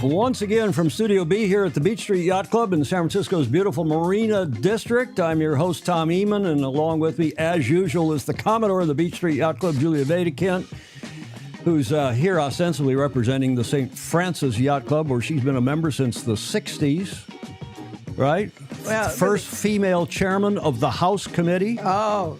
live once again from Studio B here at the Beach Street Yacht Club in San Francisco's beautiful Marina District. I'm your host, Tom Eamon, and along with me, as usual, is the Commodore of the Beach Street Yacht Club, Julia Vedekent, who's here ostensibly representing the St. Francis Yacht Club, where she's been a member since the 60s, right? Well, First female chairman of the House Committee. Oh,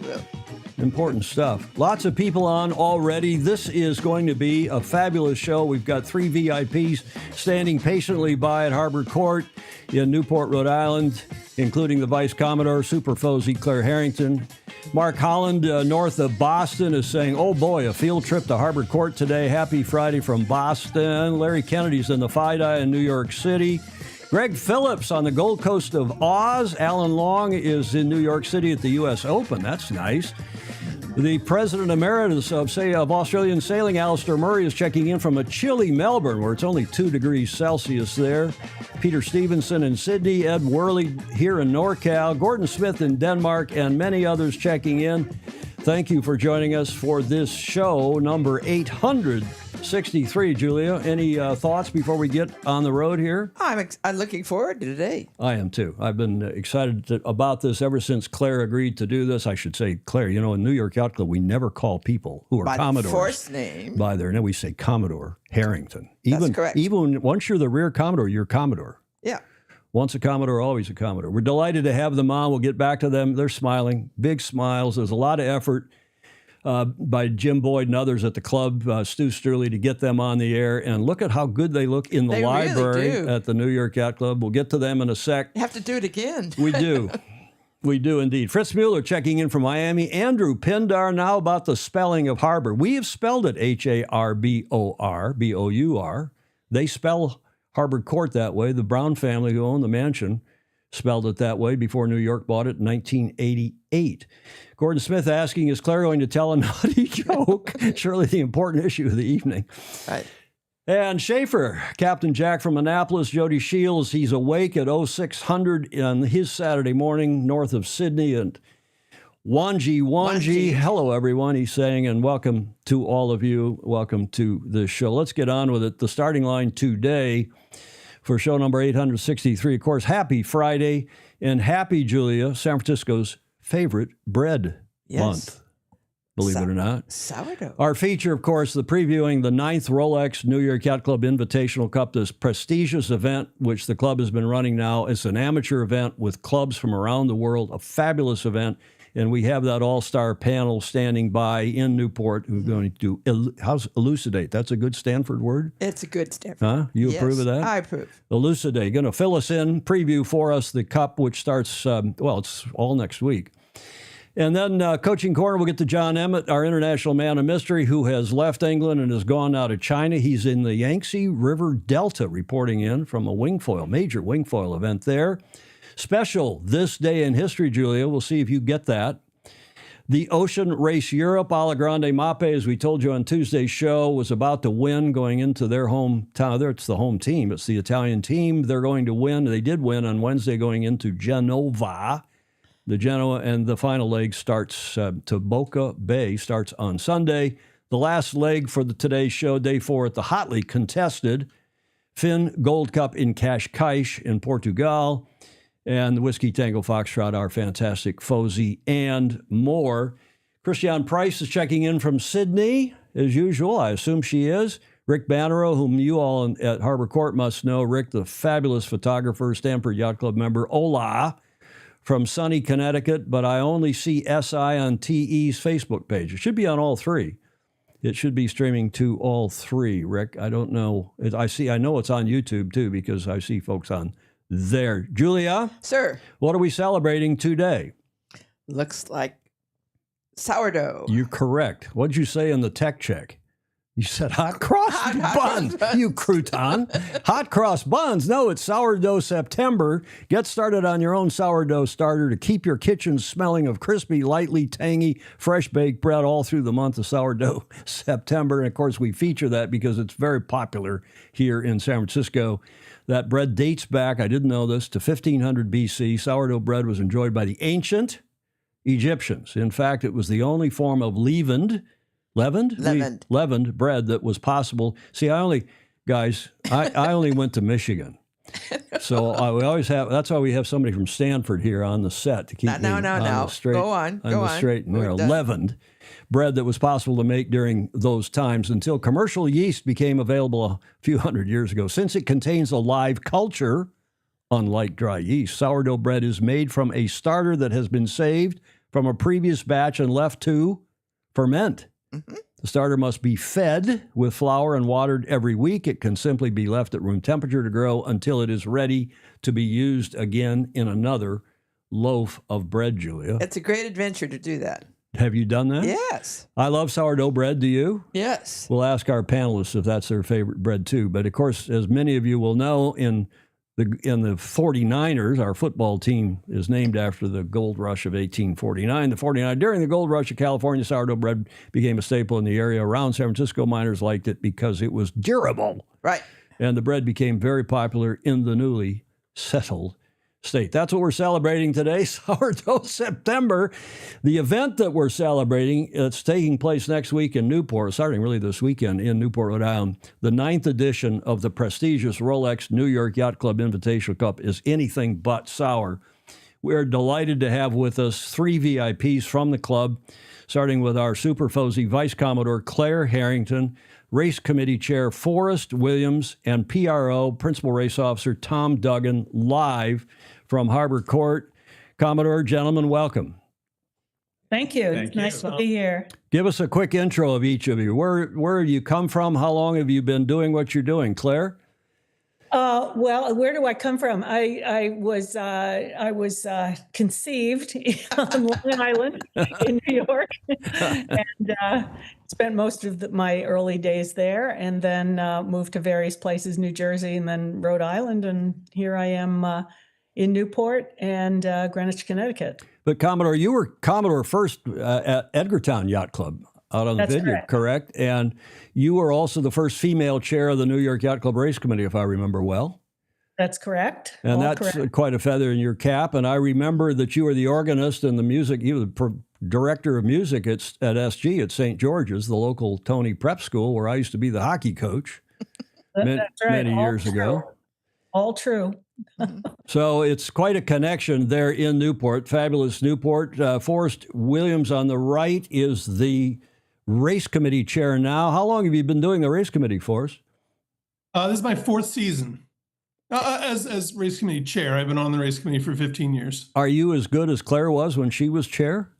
Important stuff. Lots of people on already. This is going to be a fabulous show. We've got 3 VIPs standing patiently by at Harbour Court in Newport, Rhode Island, including the Vice Commodore, Super Fozy Claire Harrington. Mark Holland, north of Boston, is saying, oh boy, a field trip to Harbour Court today. Happy Friday from Boston. Larry Kennedy's in the FIDI in New York City. Greg Phillips on the Gold Coast of Oz. Alan Long is in New York City at the U.S. Open. That's nice. The President Emeritus of Australian Sailing, Alistair Murray, is checking in from a chilly Melbourne, where it's only 2 degrees Celsius there. Peter Stevenson in Sydney, Ed Worley here in NorCal, Gordon Smith in Denmark, and many others checking in. Thank you for joining us for this show, number 863. Julia, any thoughts before we get on the road here? I'm looking forward to today. I am too. I've been excited about this ever since Claire agreed to do this. I should say, Claire, you know, in New York Yacht Club, we never call people who are By Commodores first name. by their name. We say Commodore Harrington. That's correct. Even once you're the rear Commodore, you're Commodore. Yeah. Once a Commodore, always a Commodore. We're delighted to have them on. We'll get back to them. They're smiling, big smiles. There's a lot of effort by Jim Boyd and others at the club, Stu Sturley, to get them on the air. And look at how good they look in the They library really do. at the New York Yacht Club. We'll get to them in a sec. You have to do it again. We do. We do indeed. Fritz Mueller checking in from Miami. Andrew Pindar, now about the spelling of Harbor. We have spelled it Harbor, B-O-U-R. They spell Harbour Court that way. The Brown family who owned the mansion spelled it that way before New York bought it in 1988. Gordon Smith asking, is Claire going to tell a naughty joke? Surely the important issue of the evening. Right. And Schaefer, Captain Jack from Annapolis, Jody Shields, he's awake at 0600 on his Saturday morning north of Sydney. And Wanji, hello everyone, he's saying, and welcome to all of you. Welcome to the show. Let's get on with it. The starting line today for show number 863, of course, happy Friday and happy, Julia, San Francisco's favorite bread month. Believe it or not. Sourdough. Our feature, of course, the previewing the 9th Rolex New York Yacht Club Invitational Cup, this prestigious event, which the club has been running now. It's an amateur event with clubs from around the world, a fabulous event. And we have that all-star panel standing by in Newport who's going to elucidate. That's a good Stanford word? It's a good Stanford. Huh? You approve of that? I approve. Elucidate. Going to fill us in, preview for us the cup, which starts, it's all next week. And then Coaching Corner, we'll get to John Emmett, our international man of mystery, who has left England and has gone out of China. He's in the Yangtze River Delta, reporting in from a major wingfoil event there. Special This Day in History, Julia. We'll see if you get that. The Ocean Race Europe, Alla Grande Mape, as we told you on Tuesday's show, was about to win going into their hometown. It's the home team. It's the Italian team. They're going to win. They did win on Wednesday going into Genoa. The Genoa, and the final leg starts to Boca Bay, starts on Sunday. The last leg for today's show, day 4 at the hotly contested Finn Gold Cup in Cascais in Portugal. And the Whiskey Tango Foxtrot, our fantastic Fozy, and more. Christiane Price is checking in from Sydney, as usual. I assume she is. Rick Bannerow, whom you all at Harbour Court must know. Rick, the fabulous photographer, Stanford Yacht Club member. Hola, from sunny Connecticut, but I only see SI on TE's Facebook page. It should be on all 3. It should be streaming to all 3, Rick. I don't know. I know it's on YouTube, too, because I see folks on there. Julia? Sir. What are we celebrating today? Looks like sourdough. You're correct. What'd you say in the tech check? You said hot cross buns, you crouton. Hot cross buns. No, it's Sourdough September. Get started on your own sourdough starter to keep your kitchen smelling of crispy, lightly tangy, fresh-baked bread all through the month of Sourdough September. And, of course, we feature that because it's very popular here in San Francisco. That bread dates back, I didn't know this, to 1500 BC. Sourdough bread was enjoyed by the ancient Egyptians. In fact, it was the only form of leavened bread that was possible. See, I only guys, I only went to Michigan. So we always have. That's why we have somebody from Stanford here on the set to keep me on the straight. Go on. Straight and narrow. Leavened bread that was possible to make during those times until commercial yeast became available a few hundred years ago. Since it contains a live culture, unlike dry yeast, sourdough bread is made from a starter that has been saved from a previous batch and left to ferment. Mm-hmm. The starter must be fed with flour and watered every week. It can simply be left at room temperature to grow until it is ready to be used again in another loaf of bread, Julia. It's a great adventure to do that. Have you done that? Yes. I love sourdough bread. Do you? Yes. We'll ask our panelists if that's their favorite bread too. But of course, as many of you will know, in the 49ers, our football team is named after the gold rush of 1849. During the gold rush of California, sourdough bread became a staple in the area around San Francisco. Miners liked it because it was durable. Right. And the bread became very popular in the newly settled state. That's what we're celebrating today, Sourdough September. The event that we're celebrating, it's taking place next week in Newport, starting really this weekend in Newport, Rhode Island. The 9th edition of the prestigious Rolex New York Yacht Club Invitational Cup is anything but sour. We're delighted to have with us 3 VIPs from the club, starting with our Super Fuzzy Vice Commodore Claire Harrington, Race Committee Chair Forrest Williams, and PRO Principal Race Officer Tom Duggan, live from Harbour Court. Commodore, gentlemen, welcome. Thank you. It's nice to be here. Give us a quick intro of each of you. Where have you come from? How long have you been doing what you're doing? Claire? Well, where do I come from? I was conceived on Long Island in New York, and spent most of my early days there, and then moved to various places, New Jersey, and then Rhode Island, and here I am in Newport and Greenwich, Connecticut. But Commodore, you were Commodore first at Edgartown Yacht Club out on the vineyard, correct? And you were also the first female chair of the New York Yacht Club Race Committee, if I remember well. That's correct. And that's quite a feather in your cap. And I remember that you were the organist and the music, you were the director of music at SG at St. George's, the local Tony prep school, where I used to be the hockey coach many years ago. All true. So it's quite a connection there in Newport, fabulous Newport. Forrest Williams on the right is the race committee chair now. How long have you been doing the race committee, Forrest? This is my 4th season as race committee chair. I've been on the race committee for 15 years. Are you as good as Claire was when she was chair?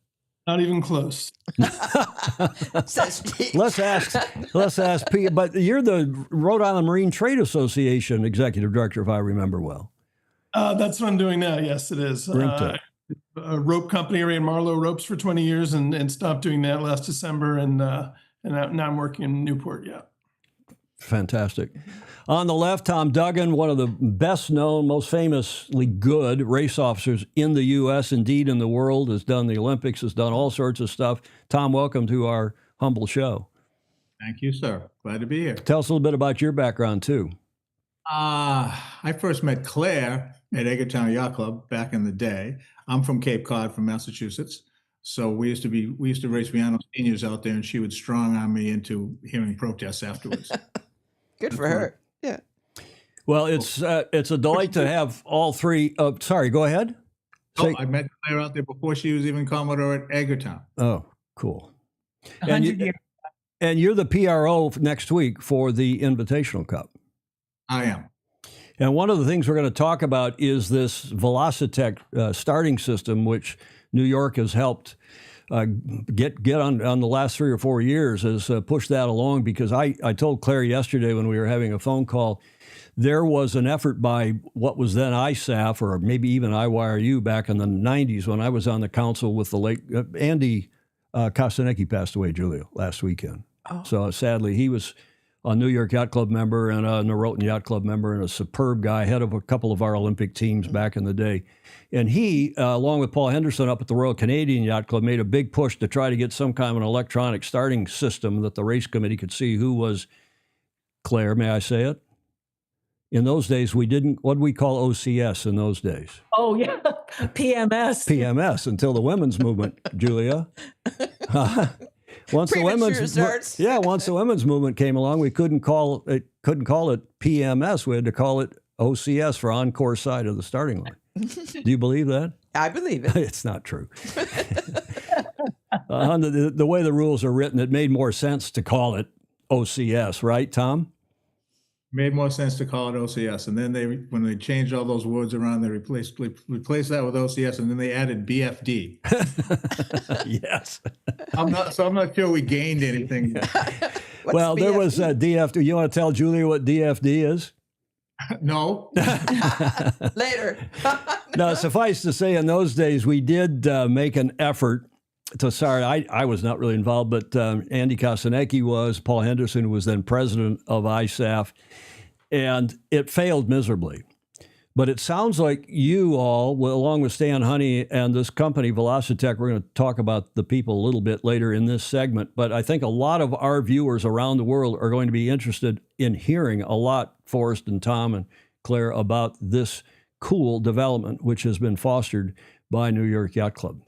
Not even close. Let's ask Pete. But you're the Rhode Island Marine Trade Association executive director, if I remember well. That's what I'm doing now. Yes, it is. A rope company. I ran Marlowe Ropes for 20 years and stopped doing that last December. And now I'm working in Newport. Yeah. Fantastic. On the left, Tom Duggan, one of the best known, most famously good race officers in the U.S., indeed in the world, has done the Olympics, has done all sorts of stuff. Tom, welcome to our humble show. Thank you, sir. Glad to be here. Tell us a little bit about your background, too. I first met Claire at Edgartown Yacht Club back in the day. I'm from Cape Cod, from Massachusetts. So we used to race Viano seniors out there, and she would strong arm me into hearing protests afterwards. Good for her. Yeah. Well, it's a delight to have all three. Sorry, go ahead. I met Claire out there before she was even Commodore at Edgartown. Oh, cool. And you're the PRO next week for the Invitational Cup. I am. And one of the things we're going to talk about is this Velocitech starting system, which New York has helped get on the last 3 or 4 years, has pushed that along, because I told Claire yesterday when we were having a phone call, there was an effort by what was then ISAF, or maybe even IYRU back in the 90s, when I was on the council with the late Andy Kostanecki passed away, Julia, last weekend. Oh. So sadly, he was a New York Yacht Club member and a Norotan Yacht Club member, and a superb guy, head of a couple of our Olympic teams back in the day. And he, along with Paul Henderson up at the Royal Canadian Yacht Club, made a big push to try to get some kind of an electronic starting system that the race committee could see who was, Claire, may I say it? In those days, we didn't, what did we call OCS in those days? Oh, yeah, PMS. PMS, until the women's movement, Julia. once the Premature women's starts. once the women's movement came along, we couldn't call it PMS. We had to call it OCS for on-course side of the starting line. Do you believe that? I believe it. It's not true. The way the rules are written, it made more sense to call it OCS, right, Tom? Made more sense to call it OCS, and then when they changed all those words around, they replaced that with OCS, and then they added BFD. Yes. I'm not sure we gained anything. Well, there was DFD. You want to tell Julia what DFD is? No. Later. Now, suffice to say, in those days, we did make an effort to start. I was not really involved, but Andy Kosinecki was, Paul Henderson, who was then president of ISAF, and it failed miserably. But it sounds like you all, well, along with Stan Honey and this company, Velocitech, we're going to talk about the people a little bit later in this segment, but I think a lot of our viewers around the world are going to be interested in hearing a lot, Forrest and Tom and Claire, about this cool development which has been fostered by New York Yacht Club.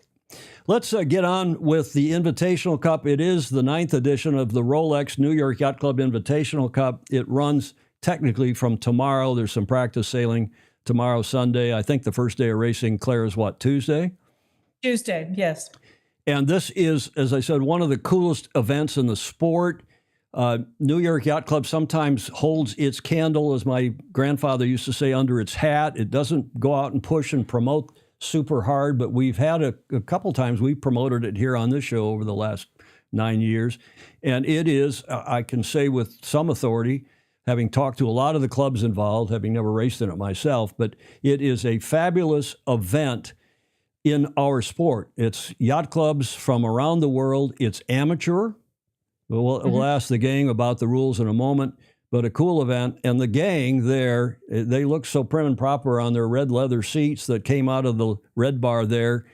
Let's get on with the Invitational Cup. It is the 9th edition of the Rolex New York Yacht Club Invitational Cup. It runs technically from tomorrow. There's some practice sailing tomorrow, Sunday. I think the first day of racing, Claire, is what, Tuesday? Tuesday, yes. And this is, as I said, one of the coolest events in the sport. New York Yacht Club sometimes holds its candle, as my grandfather used to say, under its hat. It doesn't go out and push and promote super hard, but we've had a couple times we've promoted it here on this show over the last 9 years. And it is, I can say with some authority, having talked to a lot of the clubs involved, having never raced in it myself, but it is a fabulous event in our sport. It's yacht clubs from around the world. It's amateur. We'll ask the gang about the rules in a moment, but a cool event. And the gang there, they look so prim and proper on their red leather seats that came out of the Red Bar there.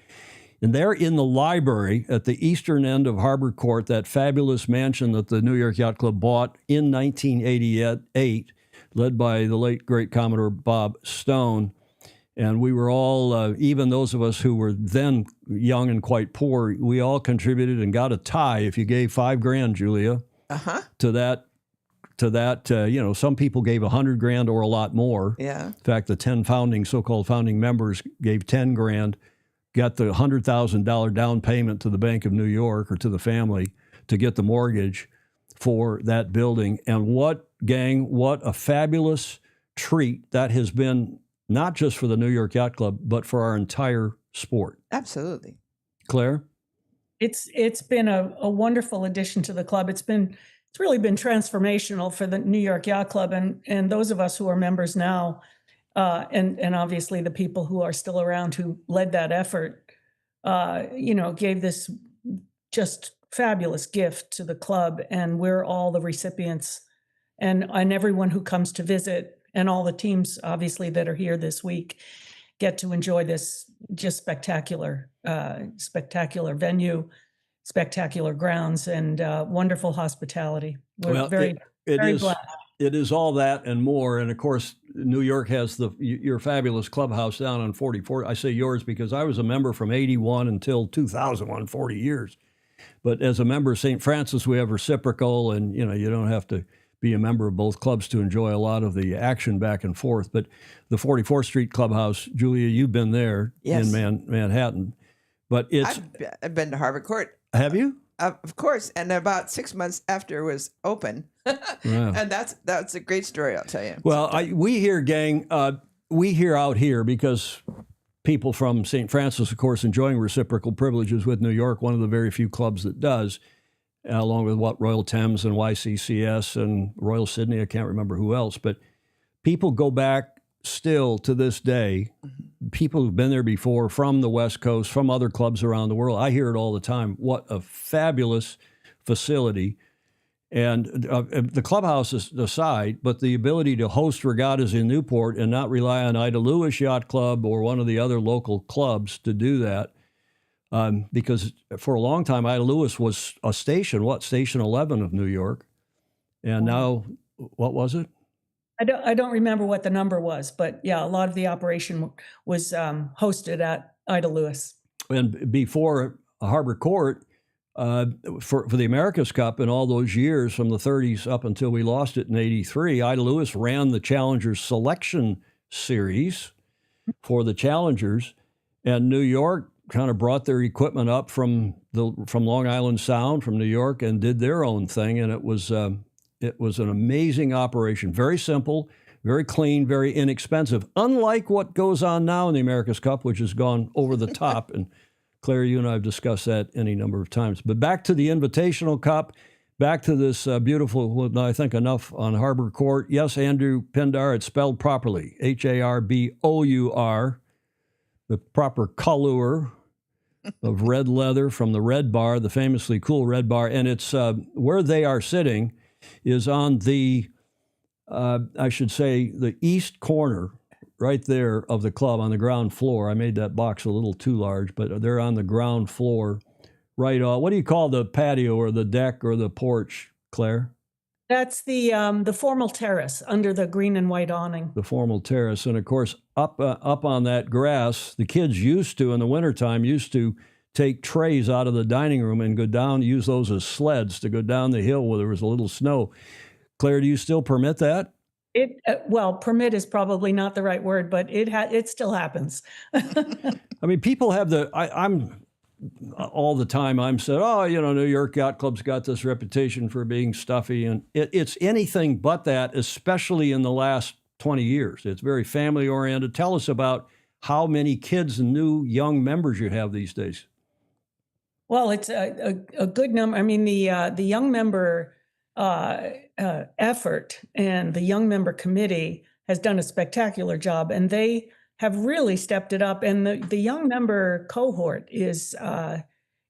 And they're in the library at the eastern end of Harbour Court, that fabulous mansion that the New York Yacht Club bought in 1988, led by the late, great Commodore Bob Stone. And we were all, even those of us who were then young and quite poor, we all contributed and got a tie. If you gave $5,000, Julia, to that, some people gave $100,000 or a lot more. Yeah. In fact, the 10 so-called founding members gave $10,000. Got the $100,000 down payment to the Bank of New York or to the family to get the mortgage for that building. And what a fabulous treat that has been, not just for the New York Yacht Club, but for our entire sport. Absolutely. Claire? It's been a wonderful addition to the club. It's really been transformational for the New York Yacht Club and those of us who are members now. And obviously the people who are still around who led that effort, gave this just fabulous gift to the club. And we're all the recipients and everyone who comes to visit and all the teams, obviously, that are here this week get to enjoy this just spectacular venue, spectacular grounds, and wonderful hospitality. We're very blessed. It is all that and more. And of course, New York has your fabulous clubhouse down on 44. I say yours because I was a member from 81 until 2001, 40 years. But as a member of St. Francis, we have reciprocal, and you don't have to be a member of both clubs to enjoy a lot of the action back and forth. But the 44th Street Clubhouse, Julia, you've been there in Manhattan. But I've been to Harbour Court. Have you? Of course, and about 6 months after it was open. Yeah. And that's a great story, I'll tell you. Well, we hear, gang, we hear out here because people from St. Francis, of course, enjoying reciprocal privileges with New York, one of the very few clubs that does, along with Royal Thames and YCCS and Royal Sydney. I can't remember who else, but people go back still to this day. People who've been there before from the West Coast, from other clubs around the world. I hear it all the time. What a fabulous facility. And the clubhouse is aside, but the ability to host regattas in Newport and not rely on Ida Lewis Yacht Club or one of the other local clubs to do that. Because for a long time, Ida Lewis was a station, Station 11 of New York. And now, what was it? I don't remember what the number was, but yeah, a lot of the operation was hosted at Ida Lewis. And before Harbour Court, For the America's Cup in all those years from the 30s up until we lost it in 83, Ida Lewis ran the Challengers Selection Series for the Challengers, and New York kind of brought their equipment up from Long Island Sound, from New York, and did their own thing, and it was an amazing operation. Very simple, very clean, very inexpensive, unlike what goes on now in the America's Cup, which has gone over the top. And Claire, you and I have discussed that any number of times. But back to the Invitational Cup, back to this beautiful, well, I think enough on Harbour Court. Yes, Andrew Pindar, it's spelled properly, Harbour, the proper color of red leather from the Red Bar, the famously cool Red Bar. And it's where they are sitting is on the, I should say, the east corner right there of the club on the ground floor. I made that box a little too large, but they're on the ground floor right off. What do you call the patio or the deck or the porch, Claire? That's the formal terrace under the green and white awning. The formal terrace. And of course, up on that grass, the kids used to, in the wintertime, used to take trays out of the dining room and go down, use those as sleds to go down the hill where there was a little snow. Claire, do you still permit that? Well, permit is probably not the right word, but it still happens. I mean, people have I'm all the time I'm said, New York Yacht Club's got this reputation for being stuffy, and it's anything but that, especially in the last 20 years. It's very family oriented. Tell us about how many kids and new young members you have these days. Well, it's a good number. I mean, the young member effort and the young member committee has done a spectacular job, and they have really stepped it up. And the young member cohort is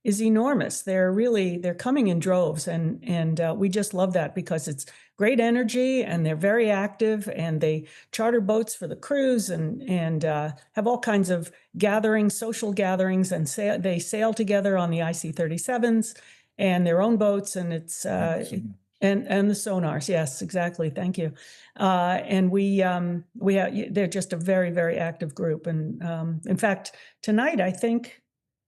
enormous. They're coming in droves, and we just love that because it's great energy, and they're very active, and they charter boats for the cruise, and have all kinds of gatherings, social gatherings, and they sail together on the IC-37s and their own boats, and it's and the sonars. Yes, exactly. Thank you. And they're just a very, very active group. And in fact, tonight, I think,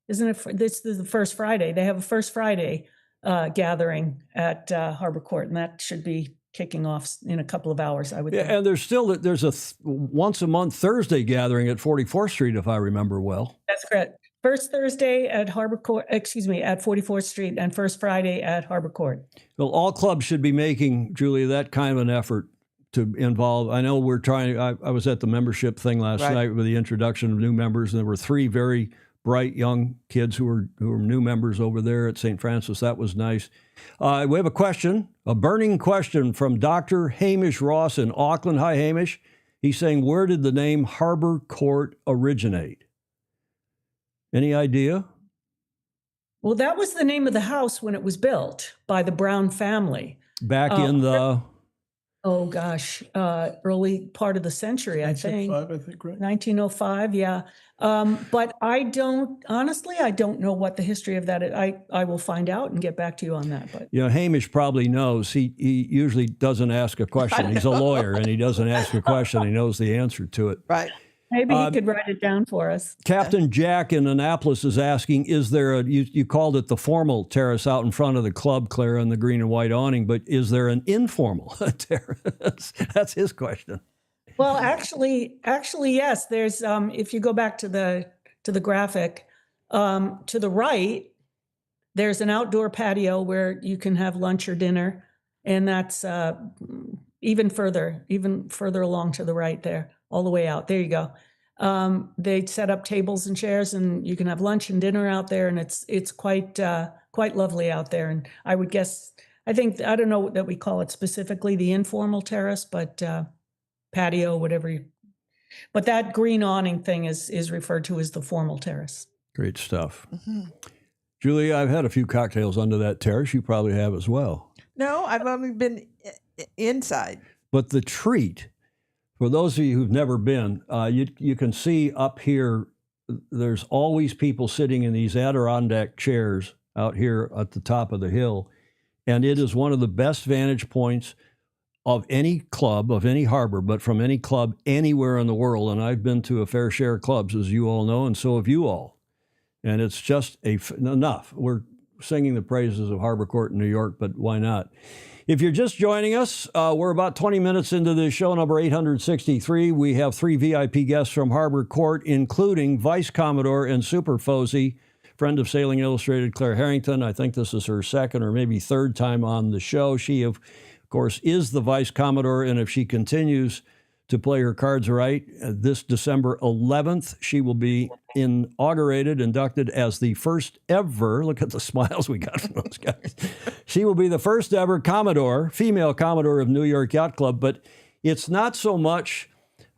this is the first Friday. They have a first Friday gathering at Harbour Court, and that should be kicking off in a couple of hours, I would think. And there's a once a month Thursday gathering at 44th Street, if I remember well. That's correct. First Thursday at at 44th Street, and first Friday at Harbour Court. Well, all clubs should be making, Julia, that kind of an effort to involve. I know we're trying. I was at the membership thing last night with the introduction of new members, and there were 3 very bright young kids who were new members over there at St. Francis. That was nice. We have a question, a burning question from Dr. Hamish Ross in Auckland. Hi, Hamish. He's saying, where did the name Harbour Court originate? Any idea? Well, that was the name of the house when it was built by the Brown family. Back in the... Oh, gosh, early part of the century, I think. 1905, I think, right? 1905, yeah. But I don't know what the history of that is. I will find out and get back to you on that. But Hamish probably knows. He usually doesn't ask a question. He's a lawyer, and he doesn't ask a question. He knows the answer to it. Right. maybe he could write it down for us. Captain Jack in Annapolis is asking, is there you called it the formal terrace out in front of the club, Claire, on the green and white awning, but is there an informal terrace? That's his question. Well, actually, yes. There's if you go back to the graphic, to the right, there's an outdoor patio where you can have lunch or dinner, and that's even further along to the right there, all the way out. There you go. They set up tables and chairs, and you can have lunch and dinner out there, and it's quite lovely out there. And I would guess, I don't know that we call it specifically the informal terrace, but patio, whatever. But that green awning thing is referred to as the formal terrace. Great stuff. Mm-hmm. Julia, I've had a few cocktails under that terrace. You probably have as well. No, I've only been inside. But the treat, for those of you who've never been, you can see up here, there's always people sitting in these Adirondack chairs out here at the top of the hill. And it is one of the best vantage points of any club, of any harbor, but from any club anywhere in the world. And I've been to a fair share of clubs, as you all know, and so have you all. And it's just enough. singing the praises of Harbour Court in New York, but why not? If you're just joining us, we're about 20 minutes into this show, number 863. We have 3 VIP guests from Harbour Court, including Vice Commodore and Super Fozy, friend of Sailing Illustrated, Claire Harrington. I think this is her second or maybe third time on the show. She, of course, is the Vice Commodore, and if she continues to play her cards right, this December 11th, she will be inducted as the first ever, look at the smiles we got from those guys. She will be the first ever Commodore, female Commodore of New York Yacht Club, but it's not so much,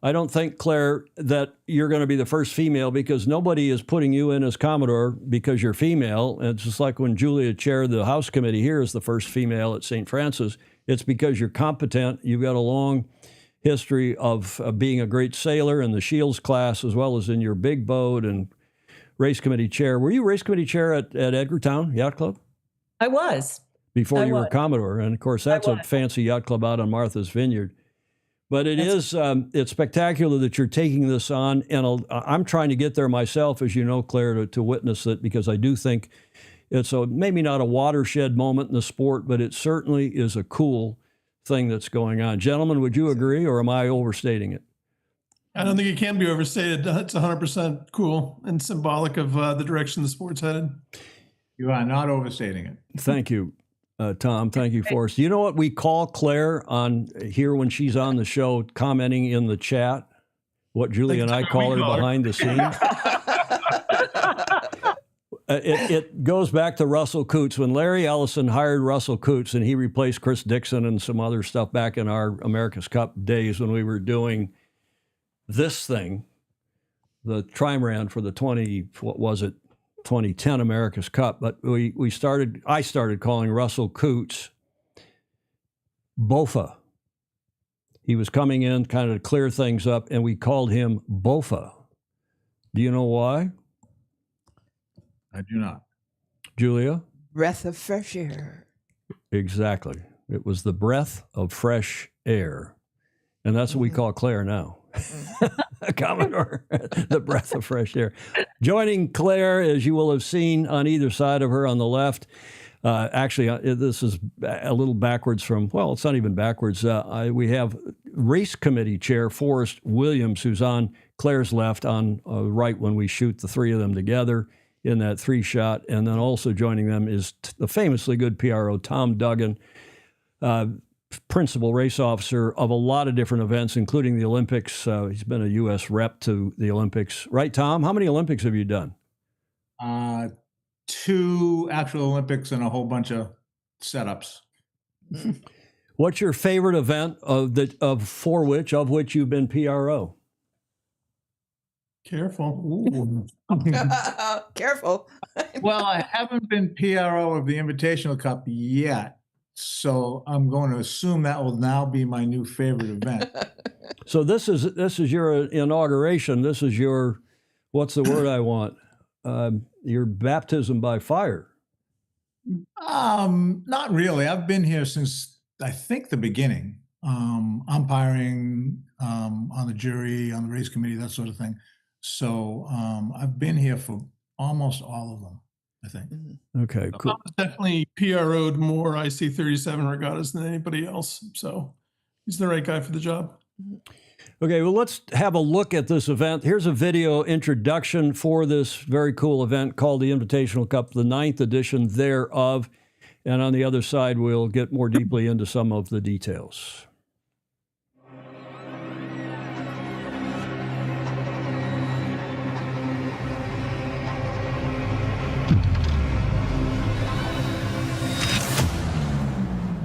I don't think, Claire, that you're going to be the first female, because nobody is putting you in as Commodore because you're female. It's just like when Julia chaired the House Committee here as the first female at St. Francis. It's because you're competent, you've got a long history of being a great sailor in the Shields class, as well as in your big boat and race committee chair. Were you race committee chair at Edgartown Yacht Club? I was. Before you were Commodore. And of course, that's a fancy yacht club out on Martha's Vineyard. But it's spectacular that you're taking this on. And I'm trying to get there myself, as you know, Claire, to witness it, because I do think it's maybe not a watershed moment in the sport, but it certainly is a cool thing that's going on. Gentlemen, would you agree, or am I overstating it? I don't think it can be overstated. It's 100% cool and symbolic of the direction the sport's headed. You are not overstating it. Thank you, Tom. Thank you, Forrest. You know what we call Claire on here when she's on the show, commenting in the chat? What Julie and I call her behind the scenes. It goes back to Russell Coots. When Larry Ellison hired Russell Coots and he replaced Chris Dixon and some other stuff back in our America's Cup days when we were doing this thing, the trimaran for the 2010 America's Cup. But I started calling Russell Coots Bofa. He was coming in kind of to clear things up, and we called him Bofa. Do you know why? I do not. Julia? Breath of fresh air. Exactly. It was the breath of fresh air. And that's what we call Claire now. Commodore, the breath of fresh air. Joining Claire, as you will have seen on either side of her on the left, this is a little backwards from, well, it's not even backwards. We have race committee chair Forrest Williams, who's on Claire's left, on right when we shoot the three of them together in that 3-shot. And then also joining them is the famously good PRO, Tom Duggan, principal race officer of a lot of different events, including the Olympics. He's been a U.S. rep to the Olympics. Right, Tom? How many Olympics have you done? 2 actual Olympics and a whole bunch of setups. What's your favorite event of which you've been PRO? Careful. Ooh. Careful. Well, I haven't been PRO of the Invitational Cup yet, so I'm going to assume that will now be my new favorite event. So this is your inauguration. This is your, what's the word I want? Your baptism by fire. Not really. I've been here since I think the beginning, umpiring, on the jury, on the race committee, that sort of thing. So I've been here for almost all of them, I think. Okay, cool. Tom's definitely PRO'd more IC37 regattas than anybody else. So he's the right guy for the job. Okay, well, let's have a look at this event. Here's a video introduction for this very cool event called the Invitational Cup, the 9th edition thereof. And on the other side, we'll get more deeply into some of the details.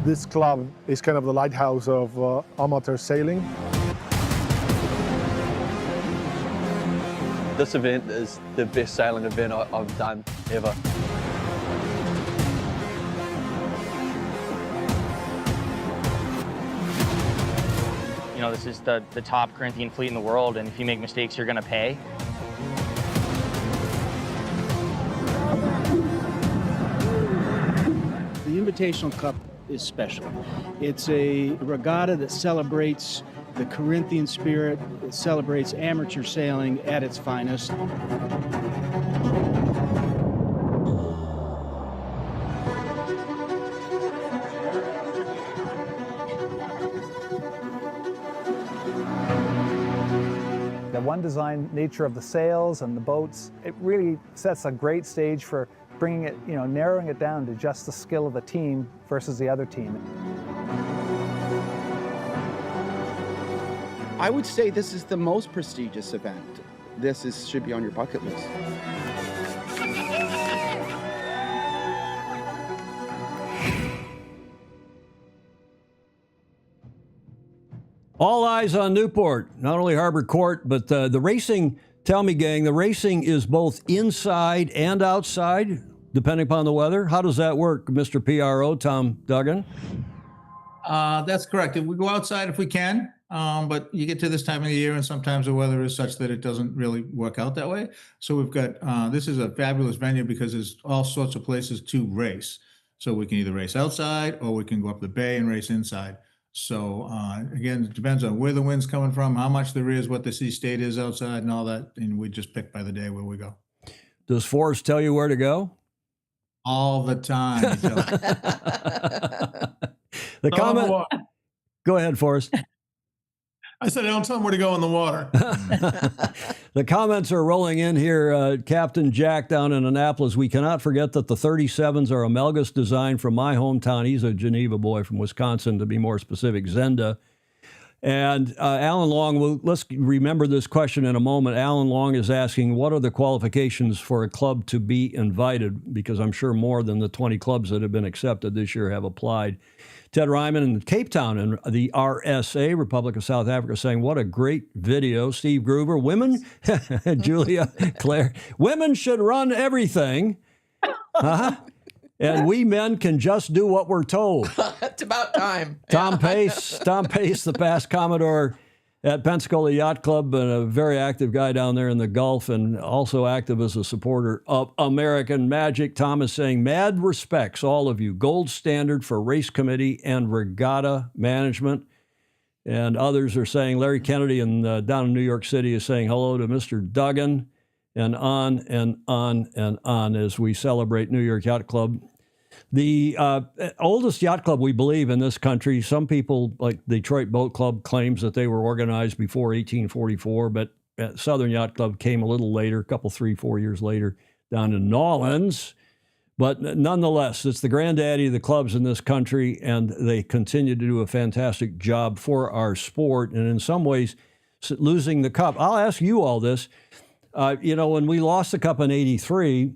This club is kind of the lighthouse of amateur sailing. This event is the best sailing event I've done ever. You know, this is the top Corinthian fleet in the world, and if you make mistakes, you're going to pay. The Invitational Cup is special. It's a regatta that celebrates the Corinthian spirit. It celebrates amateur sailing at its finest. one design nature of the sails and the boats, it really sets a great stage for bringing it, narrowing it down to just the skill of the team versus the other team. I would say this is the most prestigious event. Should be on your bucket list. All eyes on Newport, not only Harbour Court, but the racing. Tell me, gang, the racing is both inside and outside, depending upon the weather. How does that work, Mr. PRO, Tom Duggan? That's correct. We go outside if we can, but you get to this time of the year and sometimes the weather is such that it doesn't really work out that way. So we've got, this is a fabulous venue because there's all sorts of places to race. So we can either race outside or we can go up the bay and race inside. So again, it depends on where the wind's coming from, how much there is, what the sea state is outside and all that. And we just pick by the day where we go. Does Forrest tell you where to go? All the time. The comment. Go ahead, Forrest. I said, I don't tell them where to go in the water. The comments are rolling in here. Captain Jack down in Annapolis. We cannot forget that the 37s are a Melgus design from my hometown. He's a Geneva boy from Wisconsin, to be more specific, Zenda. And Alan Long, let's remember this question in a moment. Alan Long is asking, what are the qualifications for a club to be invited? Because I'm sure more than the 20 clubs that have been accepted this year have applied. Ted Ryman in Cape Town and the RSA, Republic of South Africa, saying, what a great video. Steve Gruber, women, Julia, Claire, women should run everything. And we men can just do what we're told. It's about time. Tom Pace, the past Commodore at Pensacola Yacht Club, and a very active guy down there in the Gulf, and also active as a supporter of American Magic. Tom is saying, mad respects, all of you. Gold standard for race committee and regatta management. And others are saying, Larry Kennedy down in New York City is saying hello to Mr. Duggan, and on and on and on as we celebrate New York Yacht Club. The oldest yacht club, we believe, in this country. Some people, like Detroit Boat Club, claims that they were organized before 1844, but Southern Yacht Club came a little later, a couple, 3-4 years later, down in Nolans. But nonetheless, it's the granddaddy of the clubs in this country, and they continue to do a fantastic job for our sport. And in some ways, losing the cup. I'll ask you all this. When we lost the cup in '83,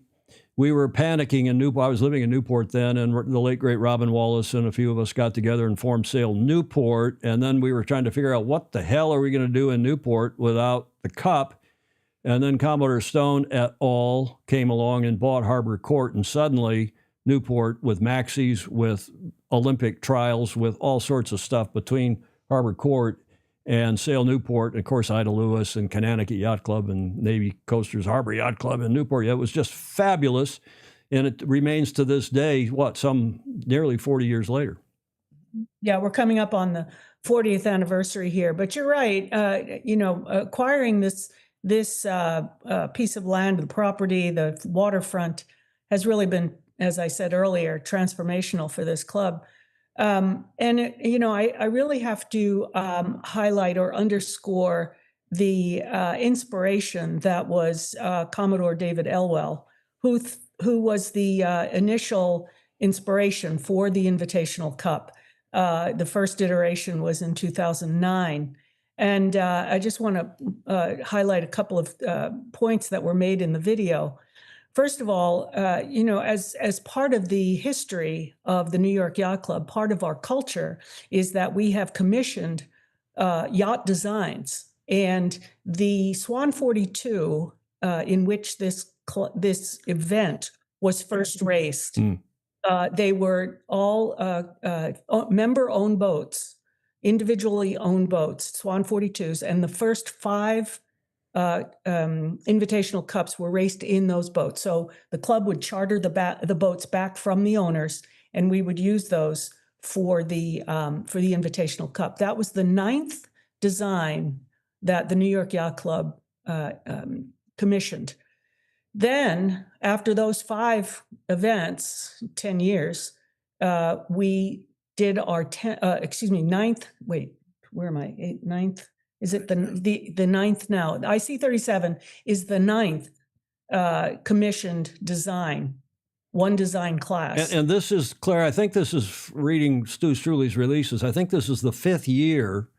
we were panicking in Newport. I was living in Newport then, and the late, great Robin Wallace and a few of us got together and formed Sail Newport. And then we were trying to figure out what the hell are we going to do in Newport without the cup. And then Commodore Stone et al. Came along and bought Harbour Court. And suddenly Newport, with Maxis, with Olympic trials, with all sorts of stuff between Harbour Court and Sail Newport, and of course, Ida Lewis and Connecticut Yacht Club and Navy Coasters Harbor Yacht Club in Newport. It was just fabulous. And it remains to this day, some nearly 40 years later. Yeah, we're coming up on the 40th anniversary here. But you're right. Acquiring this piece of land, the property, the waterfront, has really been, as I said earlier, transformational for this club. I really have to highlight or underscore the inspiration that was Commodore David Elwell, who was the initial inspiration for the Invitational Cup. The first iteration was in 2009. And I just want to highlight a couple of points that were made in the video. First of all, as part of the history of the New York Yacht Club, part of our culture is that we have commissioned yacht designs. And the Swan 42, in which this event was first raced, they were all member-owned boats, individually owned boats, Swan 42s, and the first 5 Invitational Cups were raced in those boats. So the club would charter the boats back from the owners, and we would use those for the Invitational Cup. That was the 9th design that the New York Yacht Club commissioned. Then, after those 5 events, 10 years, we did our 9th. Wait, where am I? 9th. Is it the ninth now? The IC-37 is the ninth commissioned design, one design class. And this is, Claire, I think this is reading Stu Struley's releases. I think this is the 5th year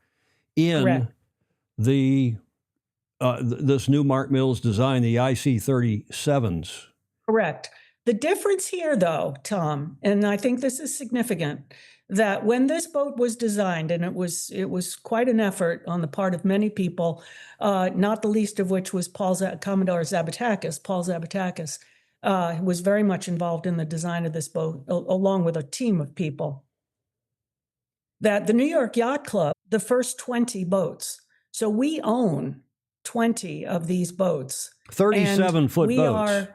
in Correct. the this new Mark Mills design, the IC-37s. Correct. The difference here, though, Tom, and I think this is significant, that when this boat was designed, and it was quite an effort on the part of many people, not the least of which was Commodore Zabatakis. Paul Zabatakis was very much involved in the design of this boat, along with a team of people. That the New York Yacht Club, the first 20 boats, so we own 20 of these boats. 37-foot boats.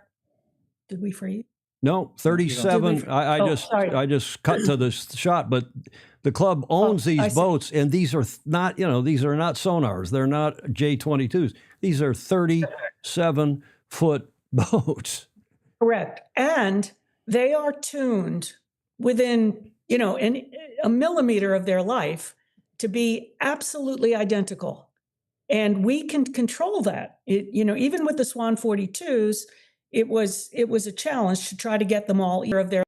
Did we freeze? No, 37. I just cut to the shot, but the club owns these boats, and these are not, these are not sonars. They're not J-22s. These are 37-foot boats. Correct. And they are tuned within, a millimeter of their life to be absolutely identical. And we can control that. Even with the Swan 42s, it was a challenge to try to get them all of their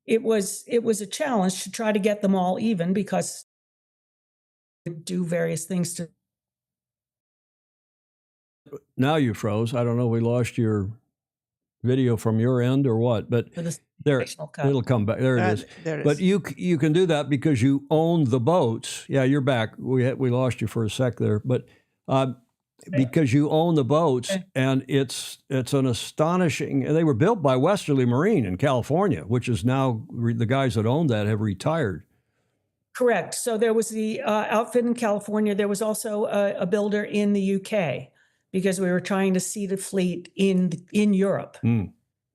it was a challenge to try to get them all even, because do various things to. Now you froze. I don't know. We lost your video from your end or what, but there it'll come back. There it is. There it But is. you can do that because you own the boats. Yeah, you're back. We lost you for a sec there, but because you own the boats, and it's an astonishing. And they were built by Westerly Marine in California, which is now the guys that owned that have retired. Correct. So there was the outfit in California. There was also a builder in the UK, because we were trying to seed a fleet in Europe.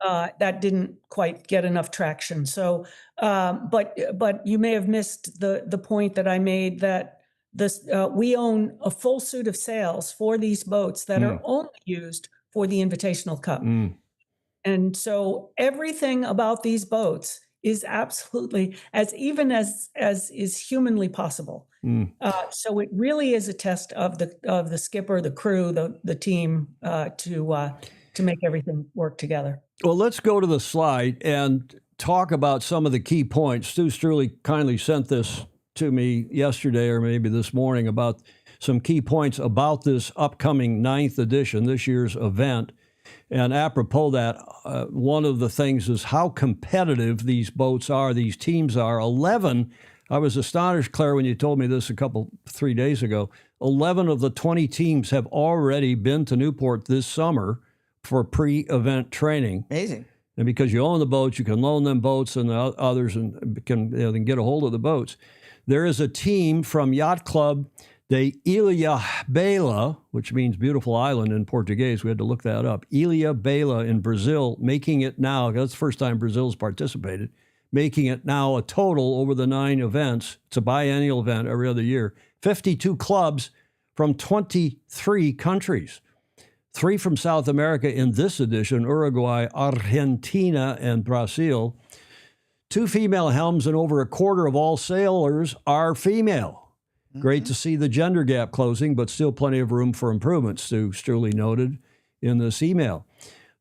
That didn't quite get enough traction. So, but you may have missed the point that I made, that we own a full suit of sails for these boats that are only used for the Invitational Cup. And so everything about these boats is absolutely as even as is humanly possible. So it really is a test of the skipper, the crew, the team to make everything work together. Well, let's go to the slide and talk about some of the key points. Stu Struley kindly sent this to me yesterday, or maybe this morning, about some key points about this upcoming 9th edition, this year's event. And apropos that, one of the things is how competitive these boats are, these teams are. 11, I was astonished, Claire, when you told me this 3 days ago. 11 of the 20 teams have already been to Newport this summer for pre-event training. Amazing. And because you own the boats, you can loan them boats, and the others can get a hold of the boats. There is a team from Yacht Club de Ilha Bela, which means beautiful island in Portuguese. We had to look that up. Ilha Bela in Brazil, making it now, that's the first time Brazil's participated, making it now a total over the 9 events. It's a biennial event every other year. 52 clubs from 23 countries. 3 from South America in this edition: Uruguay, Argentina, and Brazil. 2 female helms, and over a quarter of all sailors are female. Great to see the gender gap closing, but still plenty of room for improvement, Stu Struley noted in this email.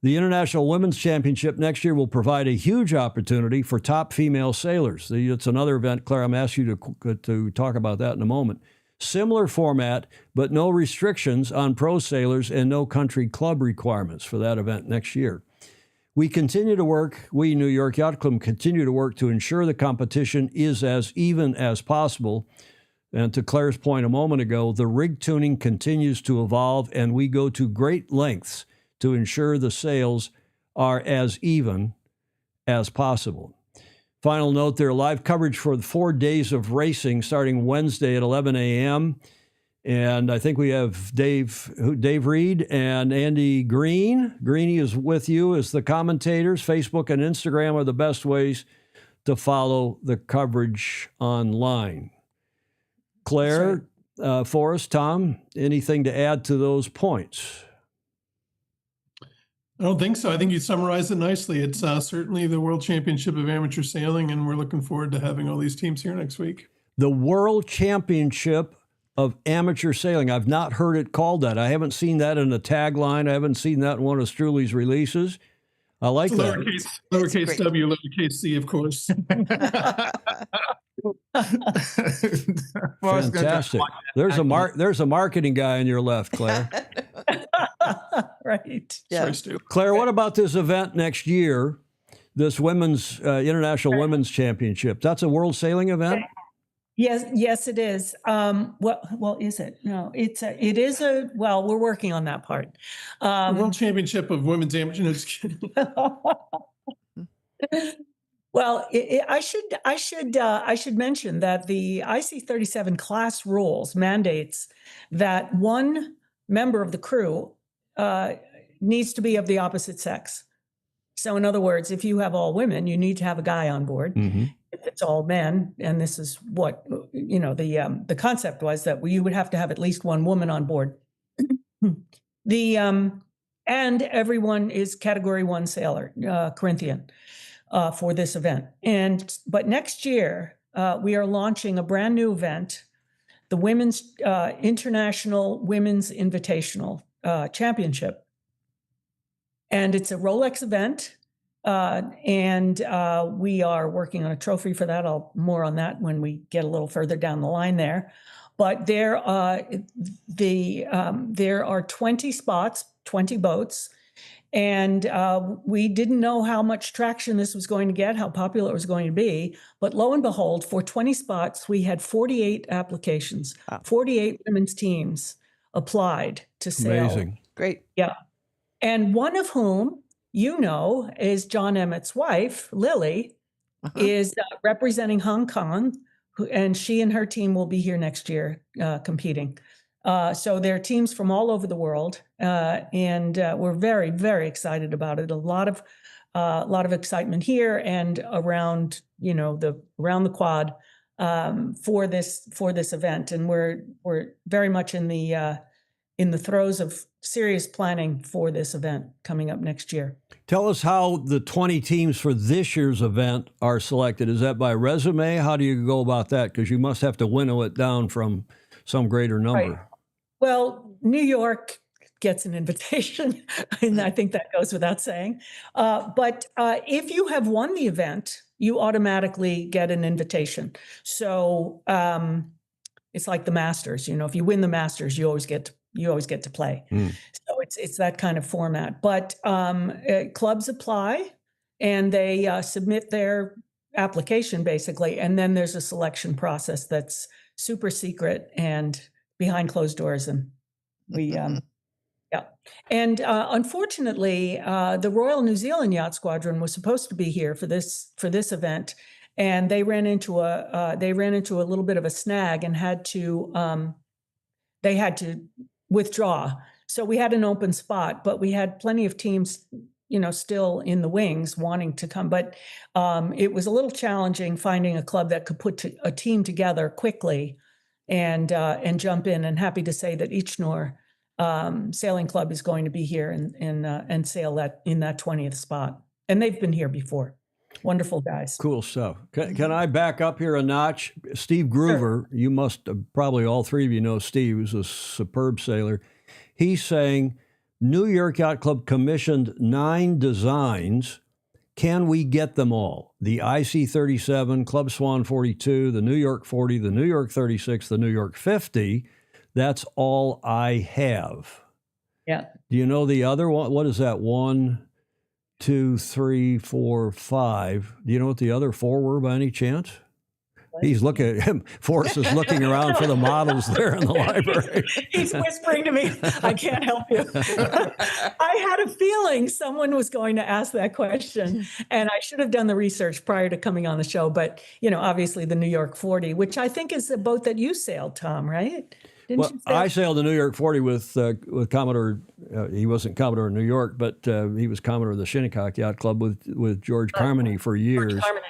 The International Women's Championship next year will provide a huge opportunity for top female sailors. It's another event, Claire. I'm asking you to talk about that in a moment. Similar format, but no restrictions on pro sailors and no country club requirements for that event next year. We New York Yacht Club continue to work to ensure the competition is as even as possible. And to Claire's point a moment ago, the rig tuning continues to evolve, and we go to great lengths to ensure the sails are as even as possible. Final note there, live coverage for the 4 days of racing starting Wednesday at 11 a.m. And I think we have Dave Reed and Andy Green. Greeny is with you as the commentators. Facebook and Instagram are the best ways to follow the coverage online. Claire, Forrest, Tom, anything to add to those points? I don't think so. I think you summarized it nicely. It's certainly the World Championship of Amateur Sailing, and we're looking forward to having all these teams here next week. The World Championship of Amateur Sailing. I've not heard it called that. I haven't seen that in a tagline. I haven't seen that in one of Struley's releases. I like that. Lowercase W, lowercase C, of course. Fantastic. There's a marketing guy on your left, Claire. Right. Yeah. Sorry, Stu. Claire, what about this event next year? This women's International Women's Championship. That's a World Sailing event? Yes, it is. Well, is it? No, it is a, well, we're working on that part. World Championship of Women's Amateur. No, just kidding. Well, I should mention that the IC37 class rules mandates that one member of the crew needs to be of the opposite sex. So in other words, if you have all women, you need to have a guy on board. Mm-hmm. If it's all men, and this is what, the concept was, that you would have to have at least one woman on board. And everyone is Category 1 sailor, Corinthian, for this event. But next year, we are launching a brand new event, the Women's International Women's Invitational Championship. And it's a Rolex event. And we are working on a trophy for that. More on that when we get a little further down the line there. But there are 20 spots, 20 boats, and we didn't know how much traction this was going to get, how popular it was going to be. But lo and behold, for 20 spots, we had 48 applications. Wow. 48 women's teams applied to sail. Amazing. Great. Yeah. And one of whom, is John Emmett's wife, Lily, is representing Hong Kong, and she and her team will be here next year competing. So there are teams from all over the world, and we're very, very excited about it. A lot of excitement here and around, around the quad for this event, and we're very much in the throes of serious planning for this event coming up next year. Tell us how the 20 teams for this year's event are selected. Is that by resume? How do you go about that? Because you must have to winnow it down from some greater number. Right. Well, New York gets an invitation, and I think that goes without saying. But if you have won the event, you automatically get an invitation. So it's like the Masters. If you win the Masters, you always get to play. So it's that kind of format. But clubs apply, and they submit their application basically, and then there's a selection process that's super secret and behind closed doors, and we And unfortunately, the Royal New Zealand Yacht Squadron was supposed to be here for this event, and they ran into a little bit of a snag and had to withdraw. So we had an open spot, but we had plenty of teams, still in the wings wanting to come. But it was a little challenging finding a club that could put a team together quickly and jump in. And happy to say that Ichnor Sailing Club is going to be here and sail that in that 20th spot. And they've been here before. Wonderful guys. Cool stuff. Can I back up here a notch? Steve Groover, sure. You must probably all three of you know Steve, who's a superb sailor. He's saying New York Yacht Club commissioned 9 designs. Can we get them all? The IC37, Club Swan 42, the New York 40, the New York 36, the New York 50. That's all I have. Yeah. Do you know the other one? What is that? 1, 2, 3, 4, 5. Do you know what the other 4 were by any chance? He's looking at him. Forrest is looking around for the models there in the library. He's whispering to me, I can't help you. I had a feeling someone was going to ask that question, and I should have done the research prior to coming on the show. But, obviously the New York 40, which I think is the boat that you sailed, Tom, right? Well, I sailed the New York 40 with Commodore. He wasn't Commodore in New York, but he was Commodore of the Shinnecock Yacht Club with George Carmody for years. George Carmody.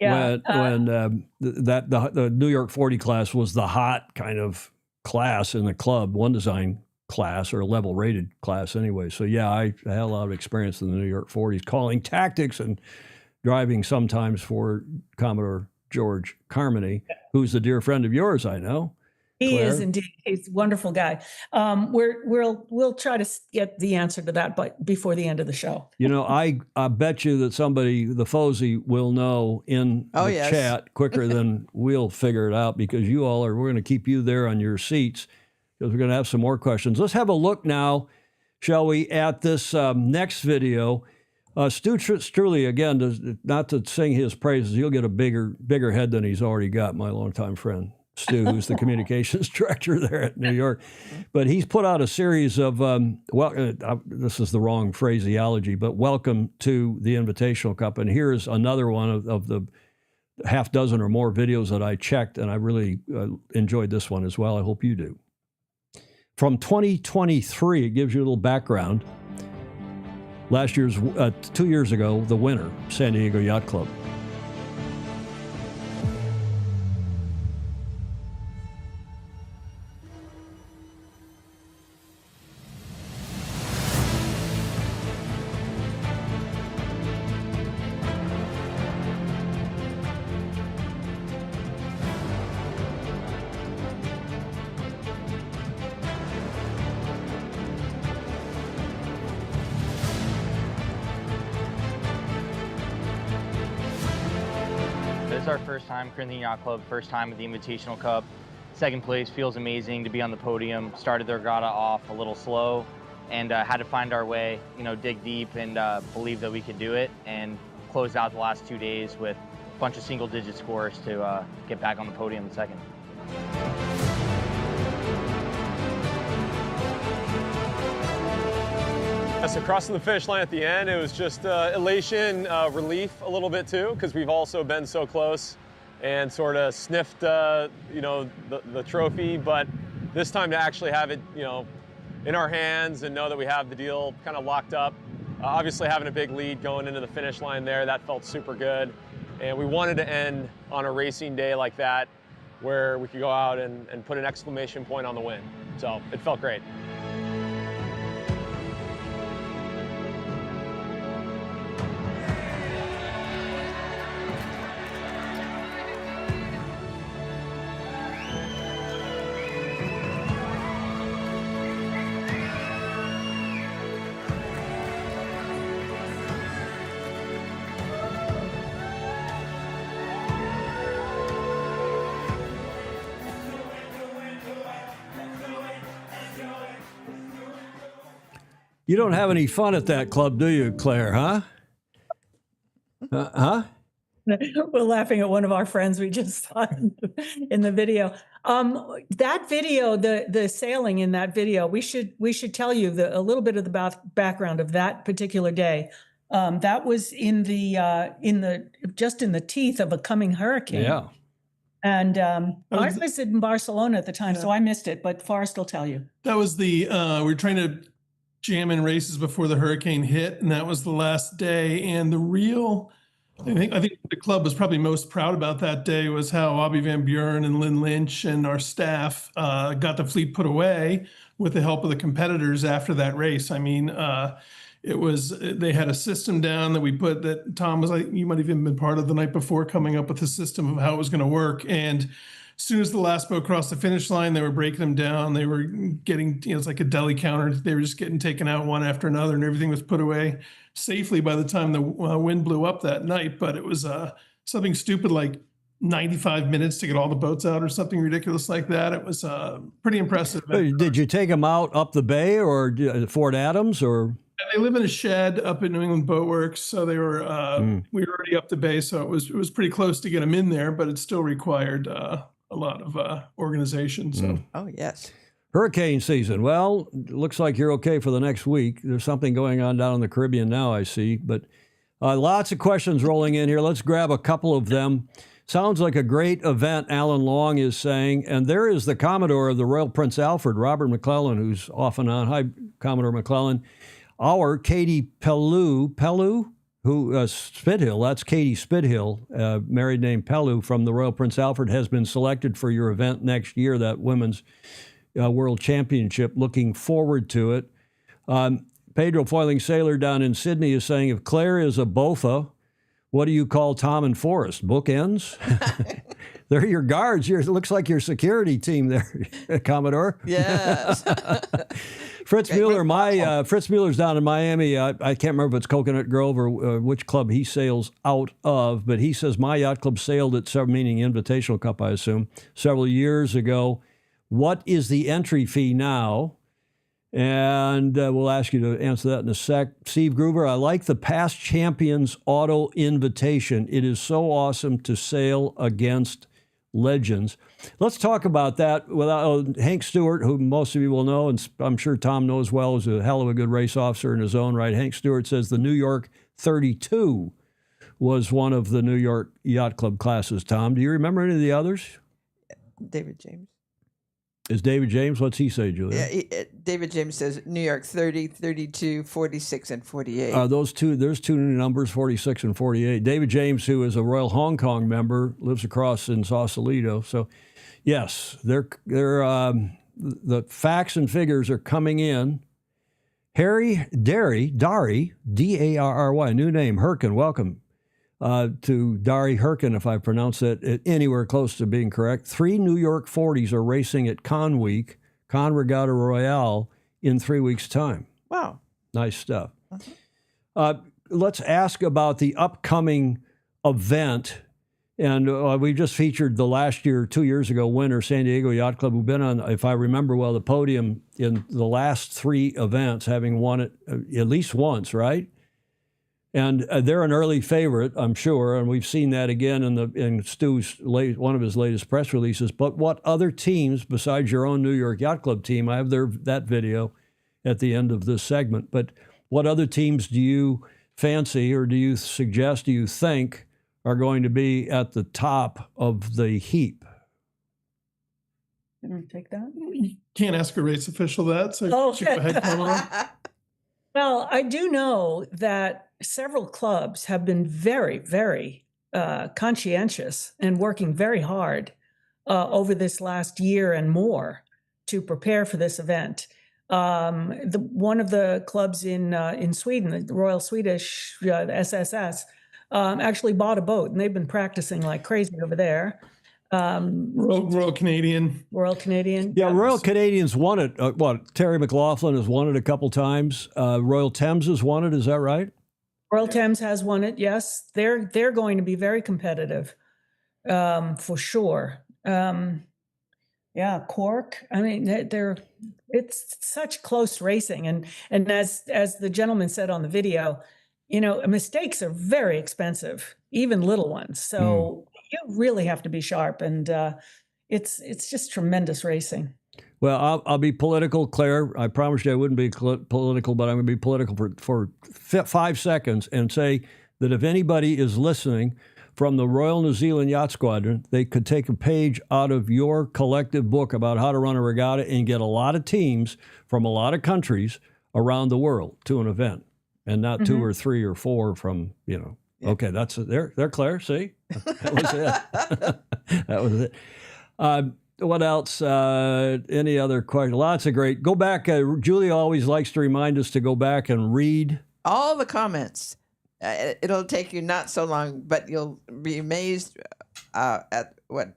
Yeah, when the New York 40 class was the hot kind of class in the club, one design class or a level rated class anyway. So yeah, I had a lot of experience in the New York 40s, calling tactics and driving sometimes for Commodore George Carmody, who's a dear friend of yours, I know. He Claire? is indeed. He's a wonderful guy. We'll try to get the answer to that, but before the end of the show. You know, I bet you that somebody, the Fozy, will know in the yes. chat quicker than we'll figure it out, because you all are, we're going to keep you there on your seats because we're going to have some more questions. Let's have a look now, shall we, at this next video. Stu Struley, again, not to sing his praises, he'll get a bigger head than he's already got, my longtime friend. Stu, who's the communications director there at New York. But he's put out a series of, this is the wrong phraseology, but welcome to the Invitational Cup. And here's another one of the half dozen or more videos that I checked, and I really enjoyed this one as well. I hope you do. From 2023, it gives you a little background. Last year's, 2 years ago, the winner, San Diego Yacht Club. This is our first time, Corinthian Yacht Club, first time at the Invitational Cup. Second place, feels amazing to be on the podium. Started the regatta off a little slow and had to find our way, you know, dig deep and believe that we could do it, and closed out the last 2 days with a bunch of single-digit scores to get back on the podium in second. So crossing the finish line at the end, it was just elation, relief a little bit too, because we've also been so close and sort of sniffed, you know, the trophy. But this time to actually have it, you know, in our hands and know that we have the deal kind of locked up. Obviously having a big lead going into the finish line there, that felt super good. And we wanted to end on a racing day like that, where we could go out and put an exclamation point on the win. So it felt great. You don't have any fun at that club, do you, Claire, huh? Huh? We're laughing at one of our friends we just saw in the video. That video, the sailing in that video, we should tell you a little bit of the background of that particular day. That was in the teeth of a coming hurricane. Yeah. And I was in Barcelona at the time, so I missed it. But Forrest will tell you. That was we were trying to jam in races before the hurricane hit, and that was the last day. And I think the club was probably most proud about that day was how Abby Van Buren and Lynn Lynch and our staff got the fleet put away with the help of the competitors after that race. I mean, they had a system down that we put that Tom was like, you might have even been part of the night before, coming up with a system of how it was going to work. And as soon as the last boat crossed the finish line, they were breaking them down. They were getting, it's like a deli counter. They were just getting taken out one after another, and everything was put away safely by the time the wind blew up that night. But it was something stupid like 95 minutes to get all the boats out or something ridiculous like that. It was pretty impressive. Did you take them out up the bay or Fort Adams or? They live in a shed up at New England Boat Works, so they were we were already up the bay, so it was pretty close to get them in there, but it still required a lot of organization. So. Oh, yes. Hurricane season. Well, it looks like you're okay for the next week. There's something going on down in the Caribbean now, I see. But lots of questions rolling in here. Let's grab a couple of them. Sounds like a great event, Alan Long is saying. And there is the Commodore of the Royal Prince Alfred, Robert McClellan, who's off and on. Hi, Commodore McClellan. Our Katie Pellew, who Spithill, that's Katie Spithill, married name Pellew from the Royal Prince Alfred, has been selected for your event next year, that women's World Championship. Looking forward to it. Pedro Foiling Sailor down in Sydney is saying, if Claire is a BOFA, what do you call Tom and Forrest? Bookends? They're your guards. It looks like your security team there, Commodore. Yes. Fritz Mueller, Fritz Mueller's down in Miami. I can't remember if it's Coconut Grove or which club he sails out of, but he says my yacht club sailed at meaning Invitational Cup, I assume, several years ago. What is the entry fee now? And we'll ask you to answer that in a sec. Steve Gruber, I like the Past Champions Auto Invitation. It is so awesome to sail against legends. Let's talk about that. Hank Stewart, who most of you will know, and I'm sure Tom knows well, is a hell of a good race officer in his own right. Hank Stewart says the New York 32 was one of the New York Yacht Club classes. Tom, do you remember any of the others? David James. Is David James? What's he say, Julia? Yeah, David James says New York 30, 32, 46, and 48. There's two numbers, 46 and 48. David James, who is a Royal Hong Kong member, lives across in Sausalito. So, yes, the facts and figures are coming in. Harry Dari, D-A-R-R-Y, new name, Herkin, welcome. To Dari Herkin, if I pronounce that anywhere close to being correct. 3 New York 40s are racing at Con Week, Con Regatta Royale, in 3 weeks' time. Wow. Nice stuff. Let's ask about the upcoming event. And we just featured the last year, 2 years ago, winner, San Diego Yacht Club, who've been on, if I remember well, the podium in the last 3 events, having won it at least once, right? And they're an early favorite, I'm sure, and we've seen that again in Stu's one of his latest press releases. But what other teams, besides your own New York Yacht Club team, I have that video at the end of this segment, but what other teams do you fancy or do you think are going to be at the top of the heap? Can I take that? You can't ask a race official that, so go ahead, Commodore. Well, I do know that several clubs have been very, very conscientious and working very hard over this last year and more to prepare for this event. One of the clubs in Sweden, the Royal Swedish, the SSS, actually bought a boat, and they've been practicing like crazy over there. Royal Canadian. Royal Canadian. Yeah, Royal Canadians won it. Terry McLaughlin has won it a couple times. Royal Thames has won it. Is that right? Royal Thames has won it. Yes, they're going to be very competitive, for sure. Cork. I mean, it's such close racing, and as the gentleman said on the video, mistakes are very expensive, even little ones. So you really have to be sharp, and it's just tremendous racing. Well, I'll be political, Claire. I promised you I wouldn't be political, but I'm going to be political for 5 seconds and say that if anybody is listening from the Royal New Zealand Yacht Squadron, they could take a page out of your collective book about how to run a regatta and get a lot of teams from a lot of countries around the world to an event, and not 2 or 3 or 4 from, Yeah. Okay, that's it. There, Claire, see? That was it. That was it. What else? Any other questions? Lots of great. Go back. Julia always likes to remind us to go back and read all the comments. It'll take you not so long, but you'll be amazed at what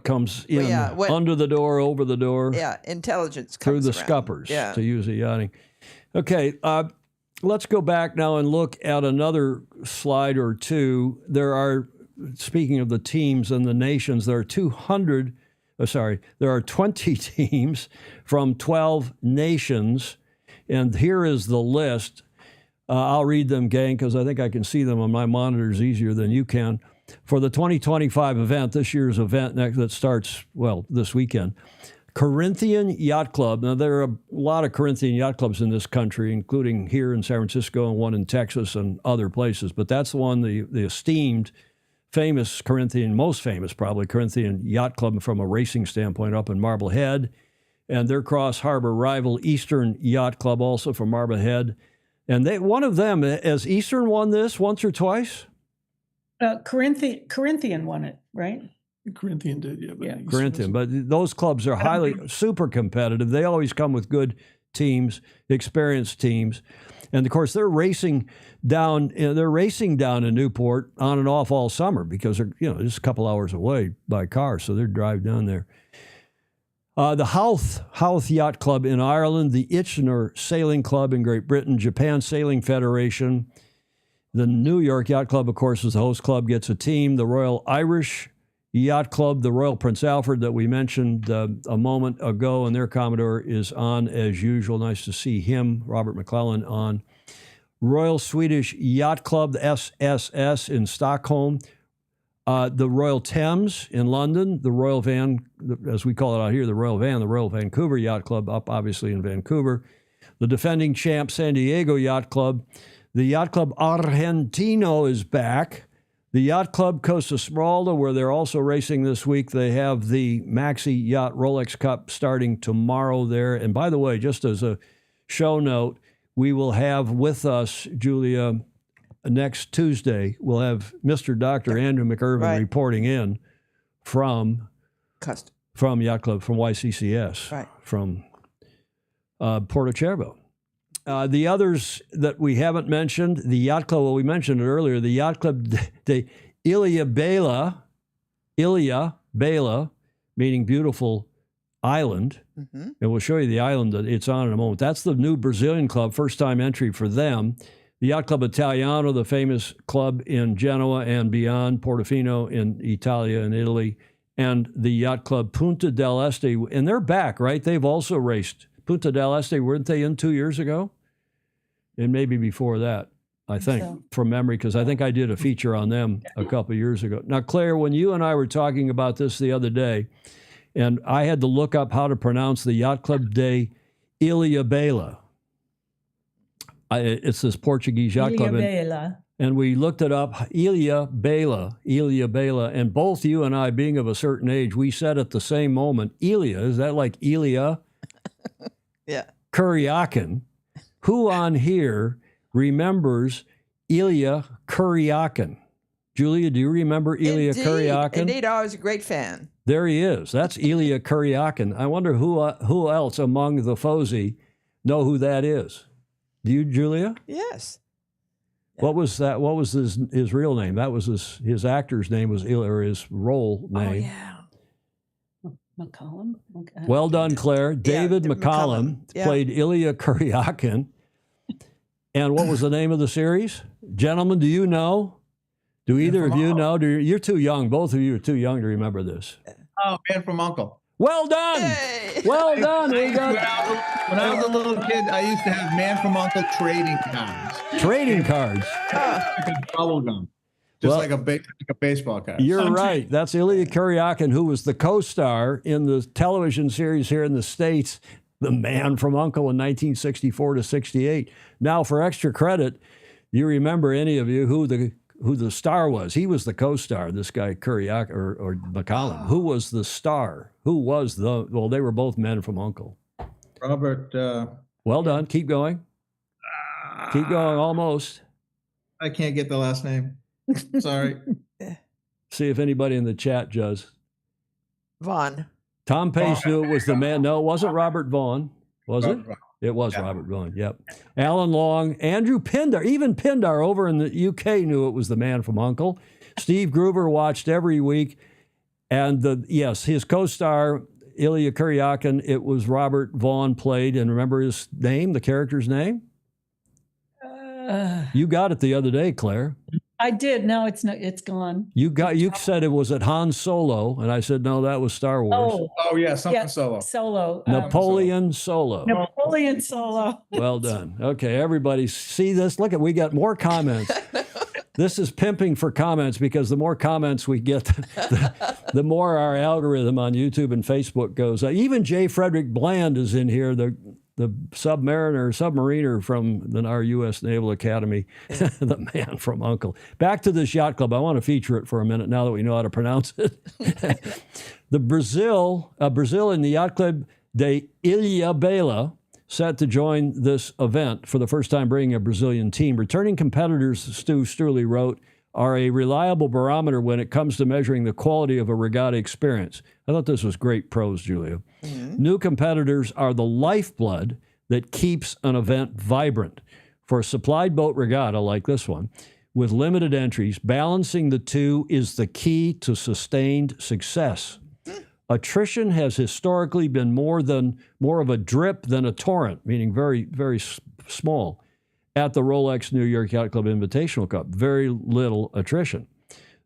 comes in under the door, over the door. Yeah, intelligence comes through the around. scuppers, yeah. to use a yachting. Okay, let's go back now and look at another slide or two. There are, speaking of the teams and the nations, there are 20 teams from 12 nations, and here is the list. I'll read them, gang, because I think I can see them on my monitors easier than you can. For the 2025 event, this year's event that starts, this weekend, Corinthian Yacht Club. Now, there are a lot of Corinthian yacht clubs in this country, including here in San Francisco and one in Texas and other places. But that's the one, the esteemed, famous Corinthian, most famous probably, Corinthian Yacht Club from a racing standpoint up in Marblehead. And their cross harbor rival, Eastern Yacht Club, also from Marblehead. And one of them, has Eastern won this once or twice? Corinthian won it, right? Corinthian did, yeah. But Yeah. Eastern Corinthian. was- But those clubs are highly super competitive. They always come with good teams, experienced teams. And of course, they're racing down. They're racing down in Newport on and off all summer because they're just a couple hours away by car, so they're driving down there. The Howth Yacht Club in Ireland, the Itchener Sailing Club in Great Britain, Japan Sailing Federation, the New York Yacht Club, of course, is the host club, gets a team. The Royal Irish Yacht Club, the Royal Prince Alfred that we mentioned a moment ago, and their Commodore is on as usual. Nice to see him, Robert McClellan, on. Royal Swedish Yacht Club, the SSS in Stockholm. The Royal Thames in London, the Royal as we call it out here, the Royal Vancouver Yacht Club, up obviously in Vancouver. The defending champ San Diego Yacht Club. The Yacht Club Argentino is back. The Yacht Club Costa Smeralda, where they're also racing this week, they have the Maxi Yacht Rolex Cup starting tomorrow there. And by the way, just as a show note, we will have with us, Julia, next Tuesday, we'll have Mr. Dr. Andrew McIrvin reporting in from Yacht Club, from YCCS, from Porto Cervo. The others that we haven't mentioned, the Yacht Club, well, we mentioned it earlier, the Yacht Club de Ilha Bela, meaning beautiful island. Mm-hmm. And we'll show you the island that it's on in a moment. That's the new Brazilian club, first-time entry for them. The Yacht Club Italiano, the famous club in Genoa and beyond, Portofino in Italia and Italy, and the Yacht Club Punta del Este. And they're back, right? They've also raced. Punta del Este, weren't they in 2 years ago? And maybe before that, I think, from memory, because I think I did a feature on them a couple of years ago. Now, Claire, when you and I were talking about this the other day, and I had to look up how to pronounce the Yacht Club de Ilha Bela. It's this Portuguese yacht club. And we looked it up, Ilha Bela, and both you and I, being of a certain age, we said at the same moment, Ilya, is that like Ilya? Yeah. Kuryakin. Who on here remembers Ilya Kuryakin? Julia, do you remember Ilya Kuryakin? Indeed, I was a great fan. There he is. That's Ilya Kuryakin. I wonder who else among the Fozy know who that is. Do you, Julia? Yes. What was that? What was his real name? That was his actor's name was or his role name. Oh yeah. McCollum. Well done, Claire. David McCollum played Ilya Kuryakin. And what was the name of the series? Gentlemen, do you know? Do either of you know? You're too young. Both of you are too young to remember this. Oh, Man from Uncle. Well done. Yay. Well done. When I was a little kid, I used to have Man from Uncle trading cards. Trading cards. Like bubble gum. Just like a baseball card. You're right. That's Ilya Kuryakin, who was the co-star in the television series here in the States, The Man from Uncle in 1964 to 68. Now, for extra credit, you remember, any of you, who the star was. He was the co-star, this guy Kuryak or McCollum. Who was the star? Who was well, they were both Men from Uncle. Robert. Well done. Keep going. Keep going, almost. I can't get the last name. Sorry. See if anybody in the chat does. Vaughn. Tom Pace knew it was the man. No, it wasn't Robert Vaughn, was it? It was Robert Vaughn, yep. Alan Long, Andrew Pindar, even Pindar over in the UK knew it was the Man from Uncle. Steve Groover watched every week. And his co-star, Ilya Kuryakin, it was Robert Vaughn played. And remember his name, the character's name? You got it the other day, Claire. I did. No, it's gone. You said it was at Han Solo, and I said no, that was Star Wars. Oh yeah, something Solo. Solo. Napoleon Solo. Napoleon Solo. Well done. Okay, everybody see this? Look, we got more comments. This is pimping for comments, because the more comments we get, the more our algorithm on YouTube and Facebook goes. Even J. Frederick Bland is in here, the submariner from our U.S. Naval Academy, the Man from Uncle. Back to this yacht club. I want to feature it for a minute now that we know how to pronounce it. The Brazil in the Yacht Club de Ilha Bela, set to join this event for the first time, bringing a Brazilian team. Returning competitors, Stu Sturley wrote, are a reliable barometer when it comes to measuring the quality of a regatta experience. I thought this was great prose, Julia. New competitors are the lifeblood that keeps an event vibrant. For a supplied boat regatta like this one, with limited entries, balancing the two is the key to sustained success. Attrition has historically been more of a drip than a torrent, meaning very, very small, at the Rolex New York Yacht Club Invitational Cup. Very little attrition.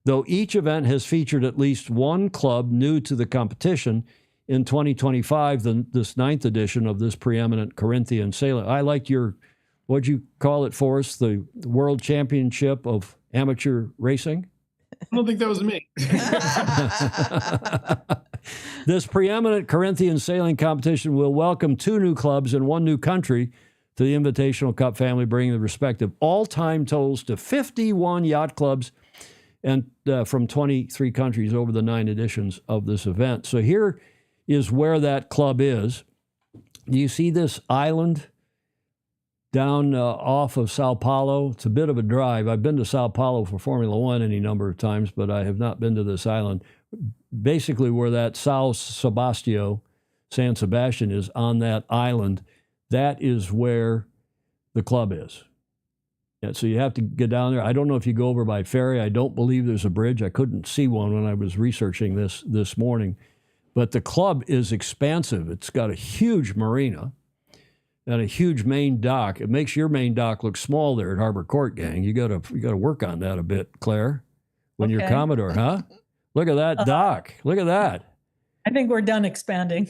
Though each event has featured at least one club new to the competition, in 2025, this 9th edition of this preeminent Corinthian sailing. I liked your, what'd you call it for us, the World Championship of Amateur Racing? I don't think that was me. This preeminent Corinthian sailing competition will welcome 2 new clubs and 1 new country to the Invitational Cup family, bringing the respective all-time totals to 51 yacht clubs and from 23 countries over the 9 editions of this event. So here is where that club is. Do you see this island down off of Sao Paulo? It's a bit of a drive. I've been to Sao Paulo for Formula One any number of times, but I have not been to this island. Basically where that San Sebastian is, on that island, that is where the club is. Yeah, so you have to get down there. I don't know if you go over by ferry. I don't believe there's a bridge. I couldn't see one when I was researching this morning. But the club is expansive. It's got a huge marina and a huge main dock. It makes your main dock look small there at Harbour Court, gang. You got to work on that a bit, Claire, when you're Commodore, huh? Look at that dock. Look at that. I think we're done expanding.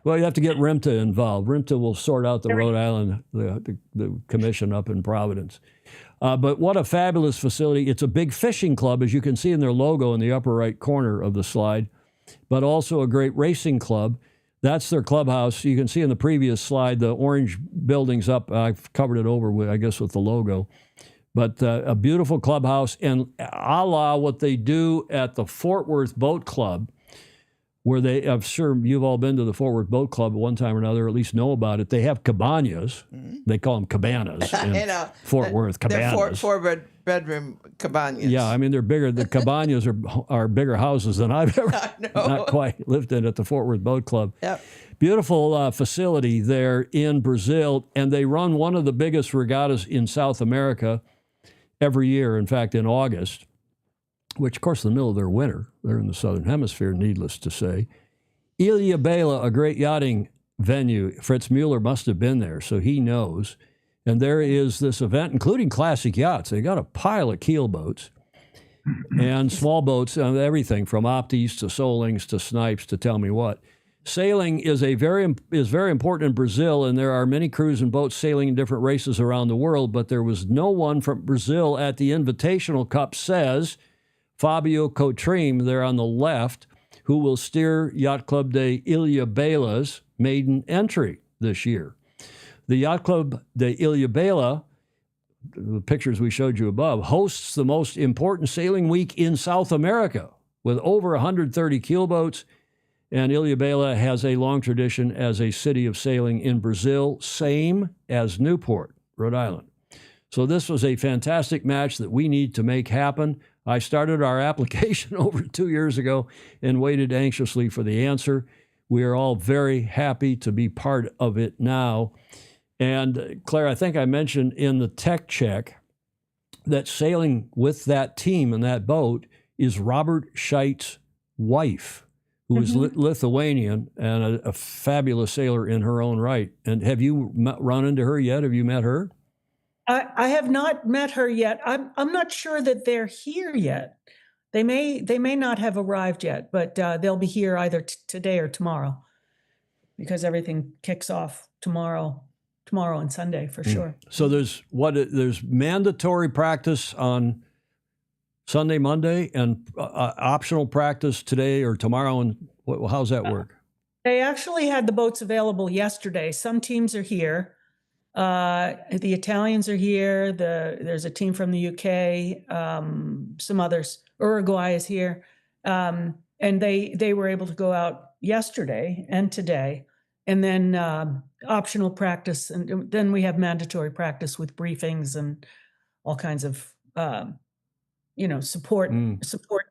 Well, you have to get RIMTA involved. RIMTA will sort out the Rhode Island, the commission up in Providence. But what a fabulous facility. It's a big fishing club, as you can see in their logo in the upper right corner of the slide, but also a great racing club. That's their clubhouse. You can see in the previous slide, the orange building's up. I've covered it over, with the logo. But a beautiful clubhouse, and a la what they do at the Fort Worth Boat Club, where I'm sure you've all been to the Fort Worth Boat Club at one time or another, or at least know about it. They have cabanas. They call them cabanas in Fort Worth, cabanas. They're four-bedroom cabanas. Yeah, I mean, they're bigger. The cabanas are bigger houses than I've ever not quite lived in at the Fort Worth Boat Club. Yep. Beautiful facility there in Brazil, and they run one of the biggest regattas in South America every year, in fact, in August, which, of course, in the middle of their winter. They're in the Southern Hemisphere, needless to say. Ilha Bela, a great yachting venue. Fritz Mueller must have been there, so he knows. And there is this event, including classic yachts. They got a pile of keel boats and small boats, everything from Opties to Solings to Snipes to tell me what. Sailing is very important in Brazil, and there are many crews and boats sailing in different races around the world, but there was no one from Brazil at the Invitational Cup, says Fabio Cotrim there on the left, who will steer Yacht Club de Ilha Bela's maiden entry this year. The Yacht Club de Ilha Bela, the pictures we showed you above, hosts the most important sailing week in South America with over 130 keelboats. And Ilha Bela has a long tradition as a city of sailing in Brazil, same as Newport, Rhode Island. So this was a fantastic match that we need to make happen. I started our application over 2 years ago and waited anxiously for the answer. We are all very happy to be part of it now. And Claire, I think I mentioned in the tech check that sailing with that team and that boat is Robert Scheidt's wife, who is Lithuanian and a fabulous sailor in her own right. And have you run into her yet? Have you met her? I have not met her yet. I'm not sure that they're here yet. They may not have arrived yet, but they'll be here either today or tomorrow, because everything kicks off tomorrow and Sunday for sure. So there's mandatory practice on Sunday, Monday, and optional practice today or tomorrow. And how's that work? They actually had the boats available yesterday. Some teams are here. The Italians are here. There's a team from the UK. Some others. Uruguay is here, and they were able to go out yesterday and today, and then optional practice, and then we have mandatory practice with briefings and all kinds of support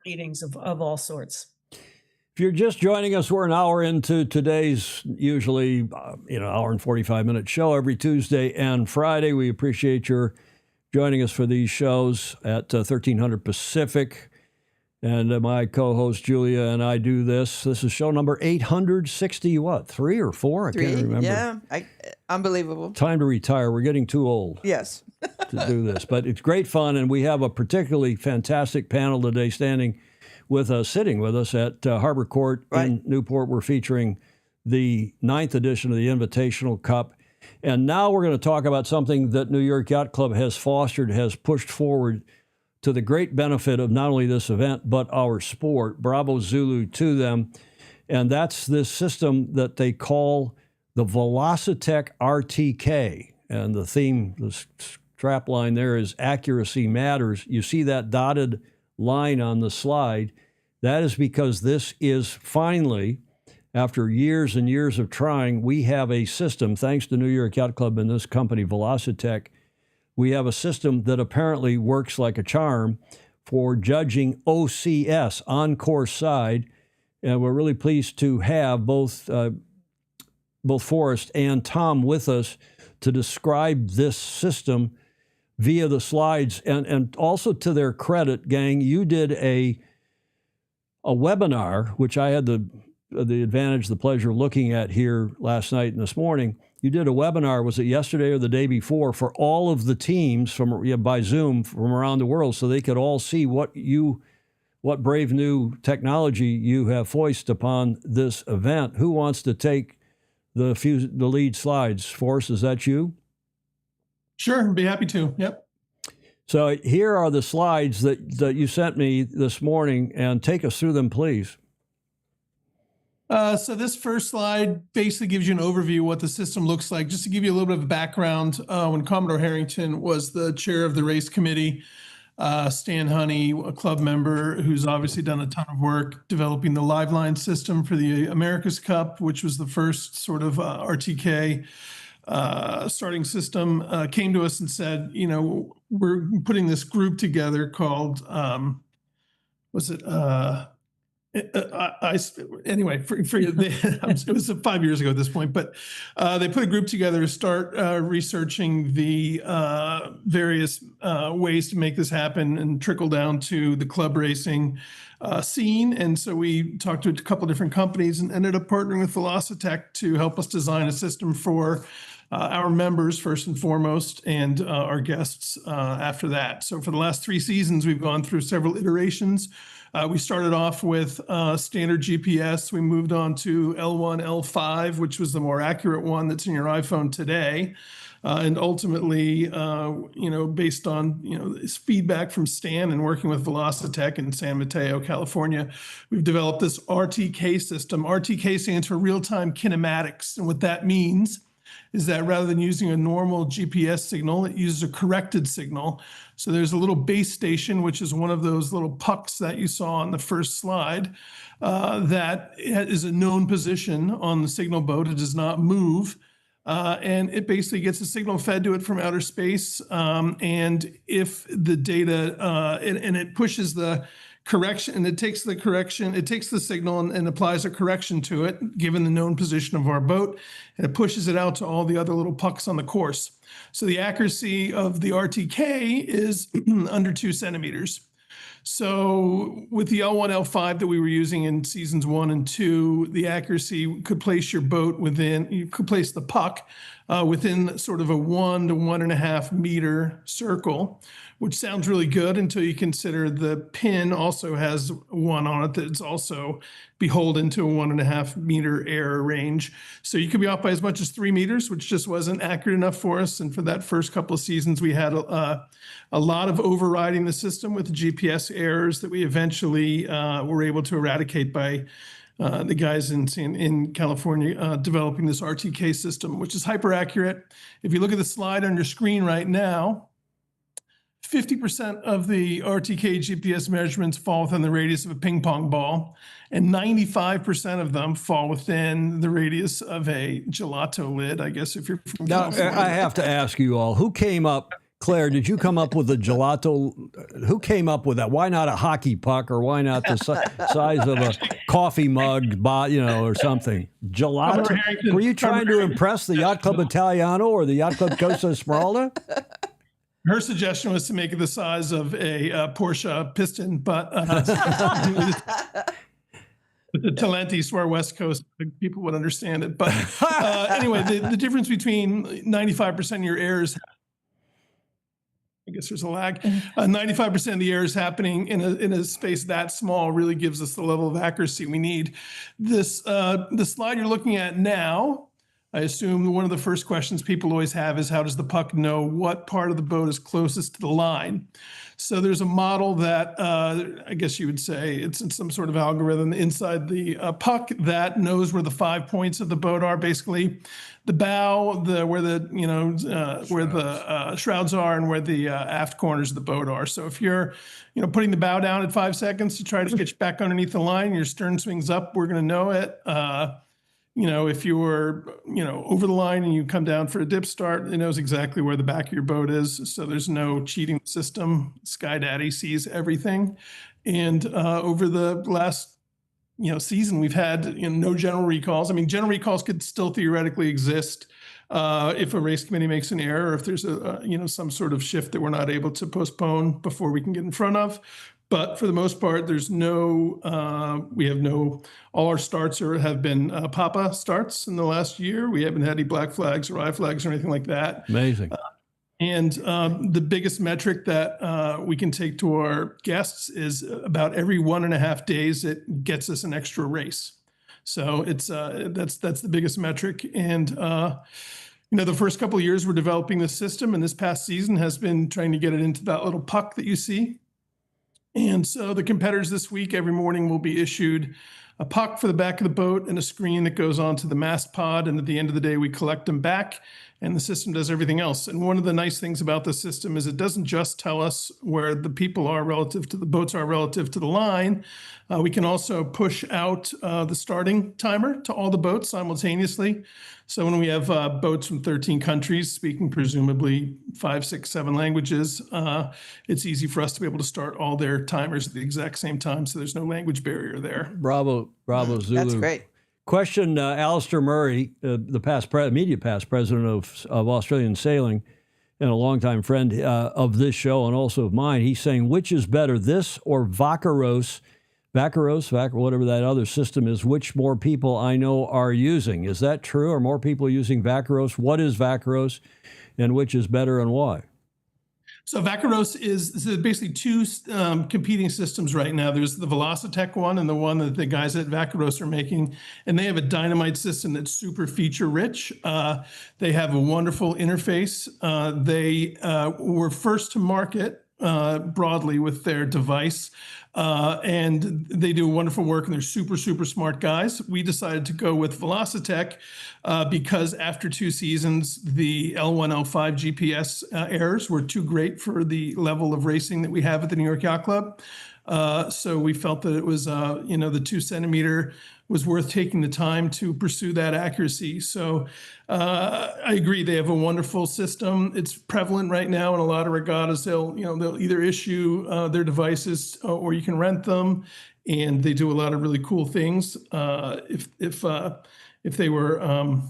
meetings of all sorts. If you're just joining us, we're an hour into today's usually, hour and 45-minute show every Tuesday and Friday. We appreciate your joining us for these shows at 1300 Pacific. And my co-host Julia and I do this. This is show number 860, what, 3 or 4? I can't remember. Yeah, unbelievable. Time to retire. We're getting too old. Yes. to do this. But it's great fun, and we have a particularly fantastic panel today sitting with us at Harbour Court in Newport. We're featuring the 9th edition of the Invitational Cup. And now we're going to talk about something that New York Yacht Club has fostered, has pushed forward to the great benefit of not only this event, but our sport. Bravo Zulu to them. And that's this system that they call the Velocitech RTK. And the theme, the strap line there is accuracy matters. You see that dotted line on the slide. That is because this is finally, after years and years of trying, we have a system, thanks to New York Yacht Club and this company, Velocitech, we have a system that apparently works like a charm for judging OCS, on-course side. And we're really pleased to have both Forrest and Tom with us to describe this system via the slides. And also to their credit, gang, you did a webinar, which I had the advantage, the pleasure of looking at here last night and this morning. You did a webinar, was it yesterday or the day before, for all of the teams by Zoom from around the world, so they could all see what brave new technology you have foisted upon this event. Who wants to take the lead slides? Forrest, is that you? Sure, I'd be happy to. Yep. So here are the slides that you sent me this morning, and take us through them, please. So this first slide basically gives you an overview of what the system looks like. Just to give you a little bit of background, when Commodore Harrington was the chair of the race committee, Stan Honey, a club member who's obviously done a ton of work developing the live line system for the America's Cup, which was the first sort of RTK starting system, came to us and said, we're putting this group together called, anyway, it was 5 years ago at this point, but they put a group together to start researching the various ways to make this happen and trickle down to the club racing scene. And so we talked to a couple of different companies and ended up partnering with Velocitech to help us design a system for our members first and foremost, and our guests after that. So for the last 3 seasons, we've gone through several iterations. We started off with standard GPS. We moved on to L1, L5, which was the more accurate one that's in your iPhone today. And ultimately, based on, feedback from Stan and working with Velocitech in San Mateo, California, we've developed this RTK system. RTK stands for real-time kinematics. And what that means is that rather than using a normal GPS signal, it uses a corrected signal. So there's a little base station, which is one of those little pucks that you saw on the first slide, that is a known position on the signal boat. It does not move. And it basically gets a signal fed to it from outer space. And if the data, and it pushes the correction, and it takes the signal and applies a correction to it, given the known position of our boat, and it pushes it out to all the other little pucks on the course. So the accuracy of the RTK is under 2 centimeters. So with the L1, L5 that we were using in seasons 1 and 2, the accuracy could place your boat you could place the puck within sort of a 1 to 1.5 meter circle, which sounds really good until you consider the pin also has one on it that's also beholden to a 1.5 meter error range. So you could be off by as much as 3 meters, which just wasn't accurate enough for us. And for that first couple of seasons, we had a lot of overriding the system with the GPS errors that we eventually were able to eradicate by the guys in California developing this RTK system, which is hyper accurate. If you look at the slide on your screen right now, 50% of the RTK GPS measurements fall within the radius of a ping pong ball, and 95% of them fall within the radius of a gelato lid, I guess, if you're from Now, California. I have to ask you all, who came up Claire, did you come up with the gelato? Who came up with that? Why not a hockey puck, or why not the size of a coffee mug, or something? Gelato? Were you trying to impress the Yacht Club Italiano or the Yacht Club Costa Smeralda? Her suggestion was to make it the size of a Porsche Piston, but the Talenti swear West Coast, people would understand it. But anyway, the difference between 95% of your errors, I guess there's a lag, 95% of the errors happening in a space that small really gives us the level of accuracy we need. The slide you're looking at now, I assume one of the first questions people always have is, how does the puck know what part of the boat is closest to the line? So there's a model that I guess you would say it's in some sort of algorithm inside the puck that knows where the 5 points of the boat are. Basically, the bow, where the shrouds are, and where the aft corners of the boat are. So if you're putting the bow down at 5 seconds to try to get you back underneath the line, your stern swings up, we're going to know it. If you were, over the line and you come down for a dip start, it knows exactly where the back of your boat is. So there's no cheating system. SkyDaddy sees everything. And over the last, season, we've had no general recalls. I mean, general recalls could still theoretically exist if a race committee makes an error, or if there's some sort of shift that we're not able to postpone before we can get in front of. But for the most part, there's all our starts have been Papa starts in the last year. We haven't had any black flags or I flags or anything like that. Amazing. And the biggest metric that we can take to our guests is about every 1.5 days, it gets us an extra race. So it's that's the biggest metric. And the first couple of years we're developing this system, and this past season has been trying to get it into that little puck that you see. And so the competitors this week, every morning, will be issued a puck for the back of the boat and a screen that goes onto the mast pod. And at the end of the day, we collect them back, and the system does everything else. And one of the nice things about the system is it doesn't just tell us where the people are relative to the boats are relative to the line. We can also push out the starting timer to all the boats simultaneously. So when we have boats from 13 countries speaking presumably 5, 6, 7 languages, it's easy for us to be able to start all their timers at the exact same time. So there's no language barrier there. Bravo, Zulu. That's great. Question, Alistair Murray, the immediate past president of Australian Sailing and a longtime friend of this show and also of mine. He's saying, which is better, this or Vaqueros, whatever that other system is, which more people I know are using. Is that true? Are more people using Vaqueros? What is Vaqueros, and which is better and why? So Vaqueros is basically two competing systems right now. There's the Velocitech one and the one that the guys at Vaqueros are making, and they have a dynamite system that's super feature rich. They have a wonderful interface. They were first to market broadly with their device. And they do wonderful work, and they're super, super smart guys. We decided to go with Velocitech because after 2 seasons, the L1, L5 GPS errors were too great for the level of racing that we have at the New York Yacht Club. So we felt that it was, the 2 centimeter was worth taking the time to pursue that accuracy. So I agree, they have a wonderful system. It's prevalent right now in a lot of regattas. They'll either issue their devices or you can rent them, and they do a lot of really cool things. If they were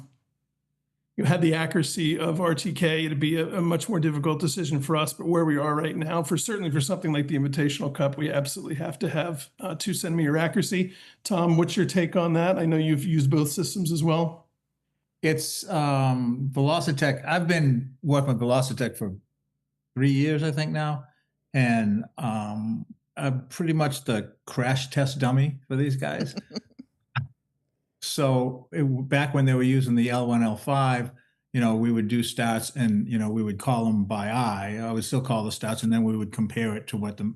had the accuracy of RTK, it'd be a much more difficult decision for us. But where we are right now, certainly for something like the Invitational Cup, we absolutely have to have 2 centimeter accuracy. Tom, what's your take on that? I know you've used both systems as well. It's Velocitech. I've been working with Velocitech for 3 years, I think now. And I'm pretty much the crash test dummy for these guys. So back when they were using the L1, L5, we would do stats and, we would call them by eye. I would still call the stats, and then we would compare it to what the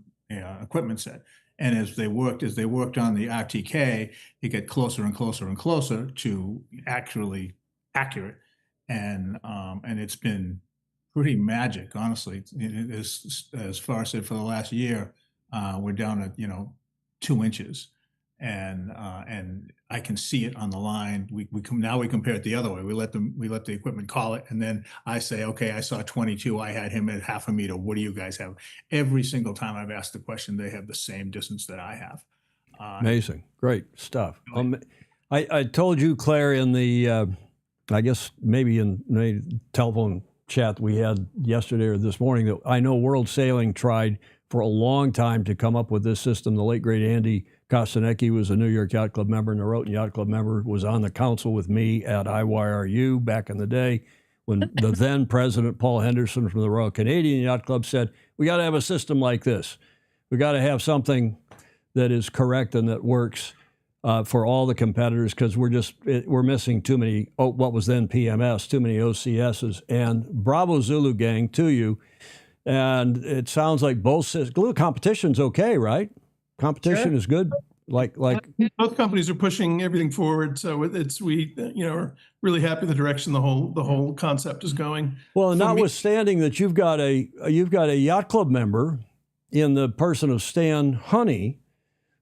equipment said. And as they worked on the RTK, it got closer and closer and closer to actually accurate. And it's been pretty magic, honestly. As far as for the last year, we're down at, 2 inches. and I can see it on the line. We compare it the other way. We let the equipment call it, and then I say, okay, I saw 22. I had him at half a meter. What do you guys have? Every single time I've asked the question, they have the same distance that I have. Amazing, great stuff. I told you, Claire, in the I guess maybe in the telephone chat we had yesterday or this morning, that I know World Sailing tried for a long time to come up with this system. The late great Andy Kostanecki was a New York Yacht Club member and a Rowton Yacht Club member, was on the council with me at IYRU back in the day when the then president, Paul Henderson from the Royal Canadian Yacht Club, said, we got to have a system like this. We got to have something that is correct and that works for all the competitors, because we're missing too many, what was then PMS, too many OCSs. And bravo Zulu gang to you. And it sounds like both competition's okay, right? Competition is good. Like both companies are pushing everything forward, so we are really happy the direction the whole concept is going. Well, notwithstanding that you've got a yacht club member in the person of Stan Honey,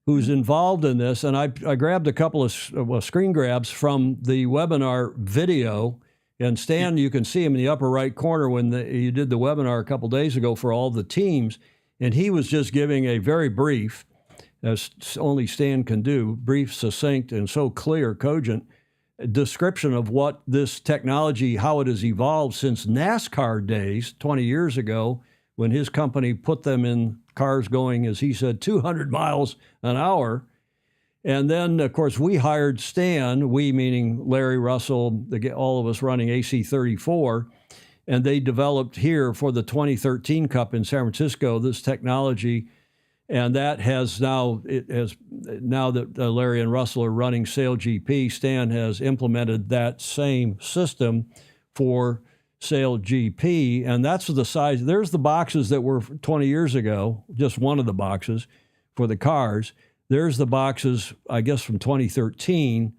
who's involved in this, and I grabbed a couple of screen grabs from the webinar video. And Stan, you can see him in the upper right corner when you did the webinar a couple days ago for all the teams, and he was just giving a very brief, as only Stan can do, brief, succinct, and so clear, cogent description of what this technology, how it has evolved since NASCAR days 20 years ago, when his company put them in cars going, as he said, 200 miles an hour. And then, of course, we hired Stan, we meaning Larry Russell, all of us running AC34, and they developed here for the 2013 Cup in San Francisco this technology. And that has now that Larry and Russell are running Sail GP, Stan has implemented that same system for Sail GP, and that's the size. There's the boxes that were 20 years ago, just one of the boxes for the cars. There's the boxes, I guess, from 2013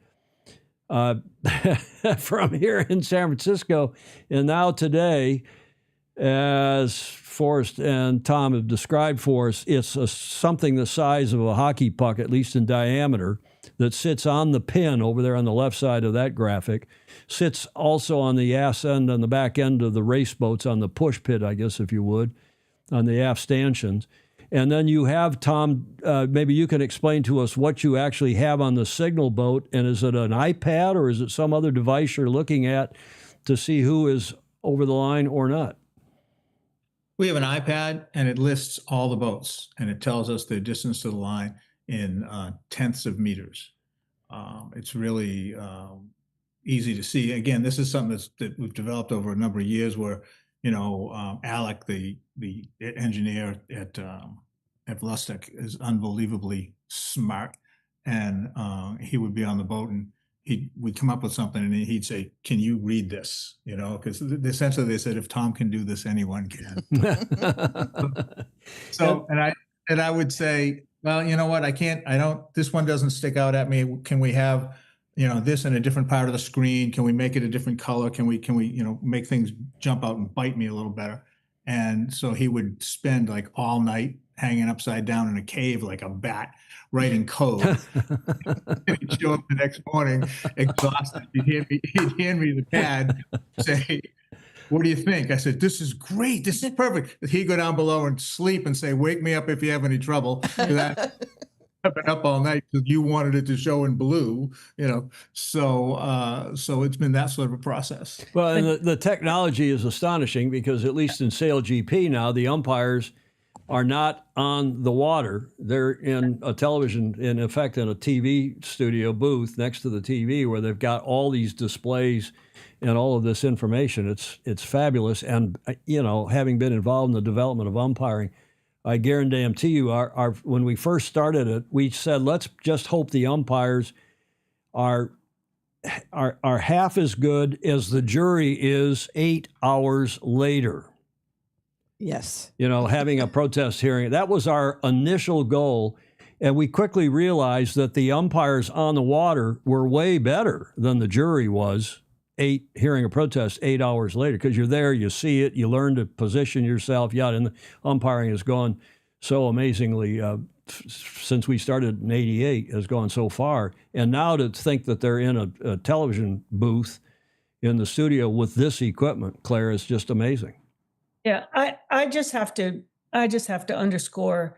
from here in San Francisco. And now today, as Forrest and Tom have described for us, it's something the size of a hockey puck, at least in diameter, that sits on the pin over there on the left side of that graphic, sits also on the ass end, on the back end of the race boats, on the push pit, I guess, if you would, on the aft stanchions. And then you have, Tom, maybe you can explain to us what you actually have on the signal boat, and is it an iPad or is it some other device you're looking at to see who is over the line or not? We have an iPad, and it lists all the boats, and it tells us the distance to the line in tenths of meters. It's really easy to see. Again, this is something that we've developed over a number of years, where Alec, the engineer at Velocitech, is unbelievably smart, and he would be on the boat and we'd come up with something, and he'd say, "Can you read this?" Because essentially they said, if Tom can do this, anyone can. So, and I would say, well, you know what? This one doesn't stick out at me. Can we have, this in a different part of the screen? Can we make it a different color? Can we, make things jump out and bite me a little better? And so he would spend like all night hanging upside down in a cave like a bat, writing code. And he'd show up the next morning exhausted. He'd hand me the pad, say, "What do you think?" I said, "This is great. This is perfect." He'd go down below and sleep and say, "Wake me up if you have any trouble." I've been up all night because you wanted it to show in blue, So it's been that sort of a process. Well, and the technology is astonishing, because at least in Sail GP now, the umpires are not on the water. They're in a television, in effect, in a TV studio booth next to the TV, where they've got all these displays and all of this information. It's fabulous. And, having been involved in the development of umpiring, I guarantee you, when we first started it, we said, let's just hope the umpires are half as good as the jury is 8 hours later. Yes. Having a protest hearing. That was our initial goal. And we quickly realized that the umpires on the water were way better than the jury was hearing a protest 8 hours later, because you're there, you see it, you learn to position yourself, and the umpiring has gone so amazingly, since we started in '88, has gone so far. And now to think that they're in a television booth in the studio with this equipment, Claire, is just amazing. Yeah, I just have to underscore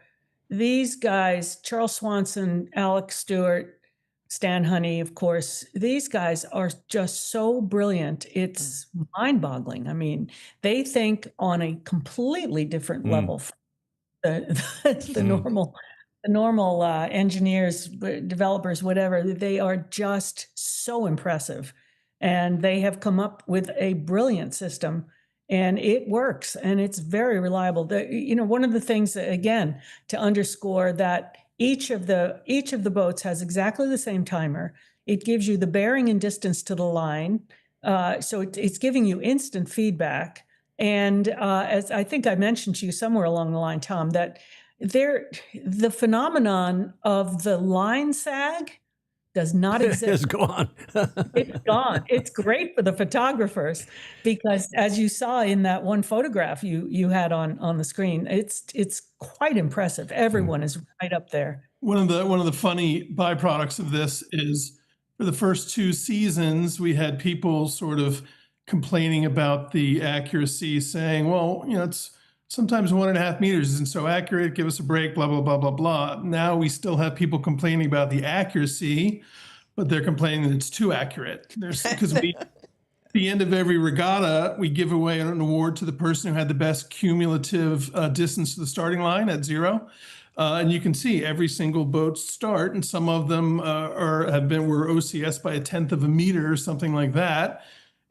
these guys, Charles Swanson, Alex Stewart, Stan Honey, of course. These guys are just so brilliant. It's mind-boggling. I mean, they think on a completely different level from the normal engineers, developers, whatever. They are just so impressive, and they have come up with a brilliant system. And it works, and it's very reliable. One of the things, again, to underscore that each of the boats has exactly the same timer. It gives you the bearing and distance to the line, so it's giving you instant feedback. And as I think I mentioned to you somewhere along the line, Tom, that the phenomenon of the line sag does not exist. It's gone. It's gone. It's great for the photographers because, as you saw in that one photograph you had on the screen, it's quite impressive. Everyone is right up there. One of the funny byproducts of this is, for the first 2 seasons, we had people sort of complaining about the accuracy, saying, "Well, it's sometimes 1.5 meters isn't so accurate. Give us a break." Blah blah blah blah blah. Now we still have people complaining about the accuracy, but they're complaining that it's too accurate. Because at the end of every regatta, we give away an award to the person who had the best cumulative distance to the starting line at 0. And you can see every single boat start, and some of them were OCS by 1/10 of a meter or something like that.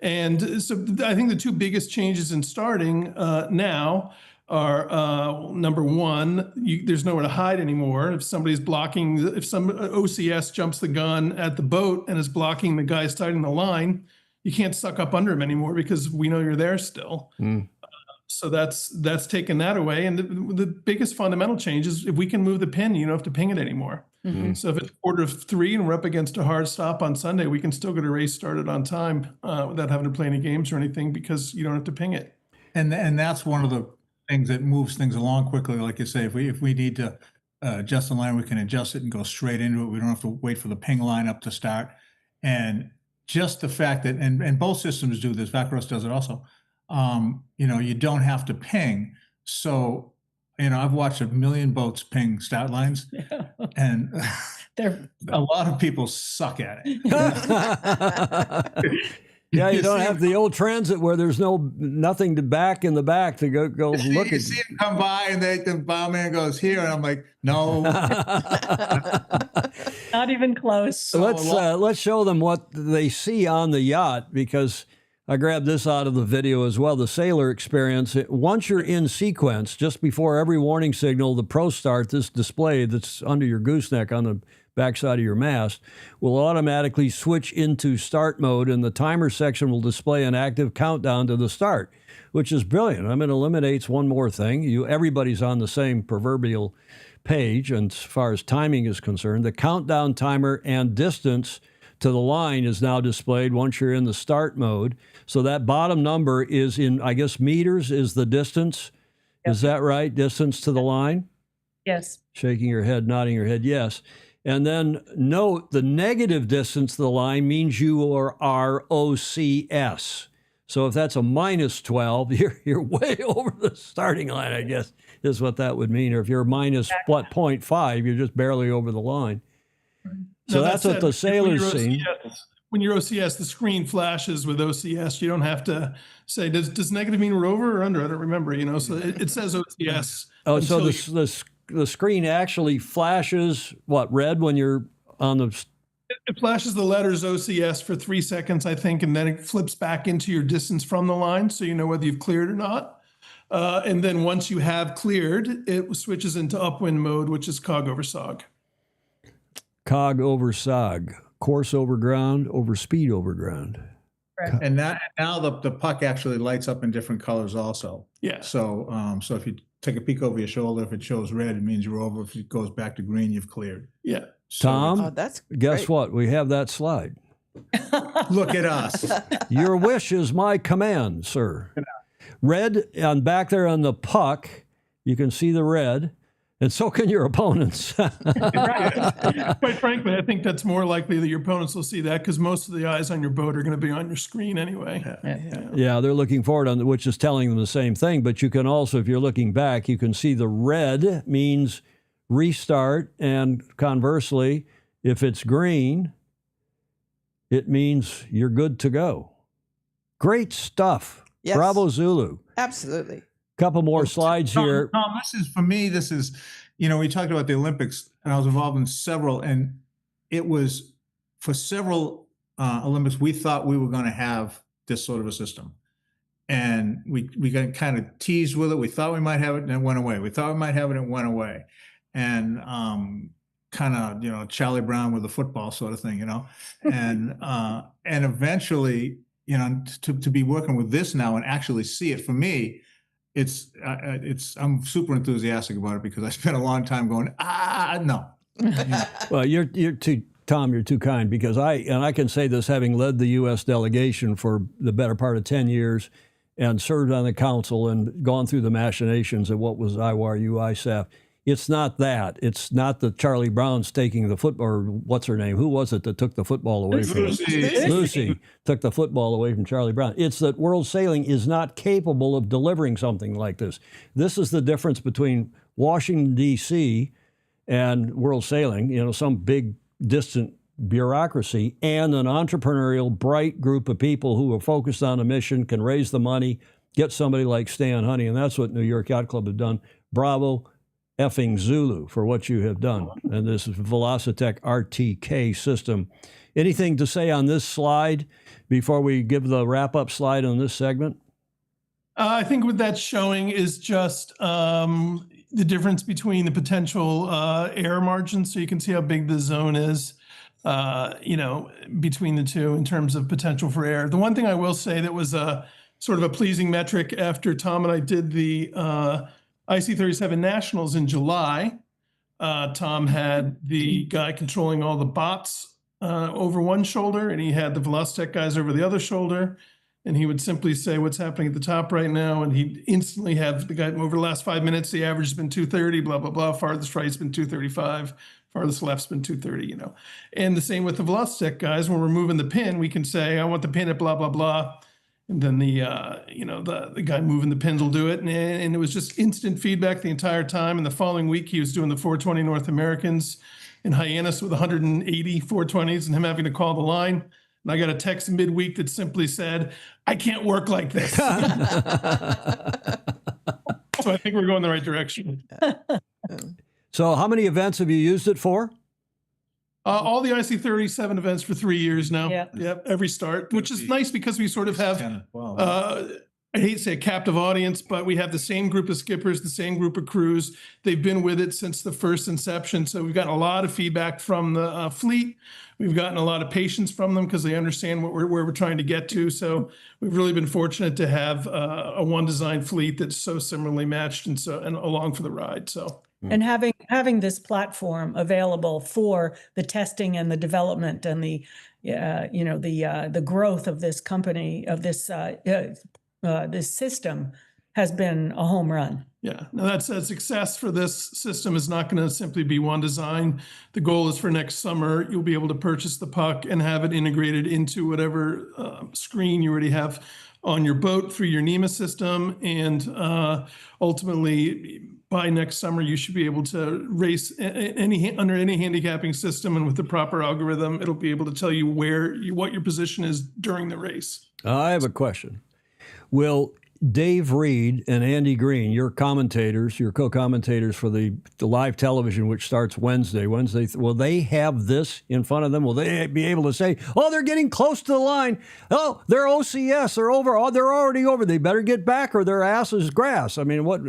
And so I think the 2 biggest changes in starting now are, number one, there's nowhere to hide anymore. If somebody's blocking, if some OCS jumps the gun at the boat and is blocking the guy starting the line, you can't suck up under him anymore because we know you're there still. So that's taken that away. And the biggest fundamental change is if we can move the pin, you don't have to ping it anymore. So if it's 2:45 and we're up against a hard stop on Sunday, we can still get a race started on time without having to play any games or anything because you don't have to ping it. And that's one of the things that moves things along quickly. Like you say, if we need to adjust the line, we can adjust it and go straight into it. We don't have to wait for the ping line up to start. And just the fact that, and both systems do this, Vacros does it also, you don't have to ping. So, I've watched 1 million boats ping start lines, and a lot of people suck at it. Yeah, you don't have the old transit where there's nothing to back in the back to go look at. You see them come by, and the bowman goes here, and I'm like, no. Not even close. So let's show them what they see on the yacht, because I grabbed this out of the video as well. The sailor experience. Once you're in sequence, just before every warning signal, the pro start, this display that's under your gooseneck on the backside of your mast, will automatically switch into start mode, and the timer section will display an active countdown to the start, which is brilliant. I mean, it eliminates one more thing. Everybody's on the same proverbial page, and as far as timing is concerned, the countdown timer and distance to the line is now displayed once you're in the start mode. So that bottom number is in, I guess, meters is the distance. Yep. Is that right? Distance to the line? Yes. Shaking your head, nodding your head, yes. And then note the negative distance to the line means you are OCS. So if that's a minus 12, you're way over the starting line, I guess, is what that would mean. Or if you're minus, 0.5, you're just barely over the line. So that's what the sailors see. When you're OCS, the screen flashes with OCS. You don't have to say, does negative mean we're over or under? I don't remember, so it says OCS. Oh, so the screen actually flashes, red when you're on the... It flashes the letters OCS for 3 seconds, I think, and then it flips back into your distance from the line, so you know whether you've cleared or not. And then once you have cleared, it switches into upwind mode, which is cog over sog. Cog over sog, course over ground, over speed over ground. Right. And now the puck actually lights up in different colors also. Yeah. So if you take a peek over your shoulder, if it shows red, it means you're over. If it goes back to green, you've cleared. Yeah. So Tom, that's guess great. what? We have that slide. Look at us. Your wish is my command, sir. Red, on back there on the puck, you can see the red. And so can your opponents. Quite frankly, I think that's more likely that your opponents will see that because most of the eyes on your boat are going to be on your screen anyway. Yeah, they're looking forward on which is telling them the same thing. But you can also, if you're looking back, you can see the red means restart, and conversely, if it's green, it means you're good to go. Great stuff. Yes. Bravo, Zulu. Absolutely. Couple more slides here. Tom, this is, for me, this is, we talked about the Olympics, and I was involved in several, and it was for several Olympics, we thought we were going to have this sort of a system. And we got kind of teased with it. We thought we might have it, and it went away. We thought we might have it, and it went away. And kind of, Charlie Brown with the football sort of thing, and eventually, to be working with this now and actually see it, for me, I'm super enthusiastic about it because I spent a long time going, no. Well, you're too, Tom, you're too kind, because I can say this having led the U.S. delegation for the better part of 10 years and served on the council and gone through the machinations of what was IWAR, UISAF. It's not that. It's not that Charlie Brown's taking the football, or what's her name? Who was it that took the football away from Lucy took the football away from Charlie Brown. It's that World Sailing is not capable of delivering something like this. This is the difference between Washington, D.C. and World Sailing, some big, distant bureaucracy, and an entrepreneurial, bright group of people who are focused on a mission, can raise the money, get somebody like Stan Honey, and that's what New York Yacht Club have done. Bravo, effing Zulu, for what you have done. And this is Velocitech RTK system. Anything to say on this slide before we give the wrap-up slide on this segment? I think what that's showing is just the difference between the potential error margins. So you can see how big the zone is, between the two in terms of potential for error. The one thing I will say that was sort of a pleasing metric after Tom and I did the IC37 Nationals in July, Tom had the guy controlling all the bots over one shoulder, and he had the Velocitech guys over the other shoulder, and he would simply say what's happening at the top right now, and he'd instantly have the guy over the last 5 minutes, the average has been 230, blah, blah, blah, farthest right's been 235, farthest left's been 230, And the same with the Velocitech guys. When we're moving the pin, we can say, I want the pin at blah, blah, blah. And then the guy moving the pins will do it. And it was just instant feedback the entire time. And the following week, he was doing the 420 North Americans in Hyannis with 180 420s and him having to call the line. And I got a text midweek that simply said, I can't work like this. So I think we're going the right direction. So how many events have you used it for? All the IC37 events for 3 years now. Yep. Every start, which is nice because we sort of have, I hate to say a captive audience, but we have the same group of skippers, the same group of crews. They've been with it since the first inception. So we've gotten a lot of feedback from the fleet. We've gotten a lot of patience from them because they understand where we're trying to get to. So we've really been fortunate to have a one design fleet that's so similarly matched and along for the ride. So. And having this platform available for the testing and the development and the growth of this company, of this this system, has been a home run. Yeah. Now that said, success for this system is not going to simply be one design. The goal is for next summer, you'll be able to purchase the puck and have it integrated into whatever screen you already have on your boat through your NEMA system. And ultimately, by next summer, you should be able to race under any handicapping system, and with the proper algorithm, it'll be able to tell you what your position is during the race. I have a question. Will Dave Reed and Andy Green, your co-commentators for the live television, which starts Wednesday, will they have this in front of them? Will they be able to say, oh, they're getting close to the line. Oh, they're OCS. They're over. Oh, they're already over. They better get back or their ass is grass. I mean, what?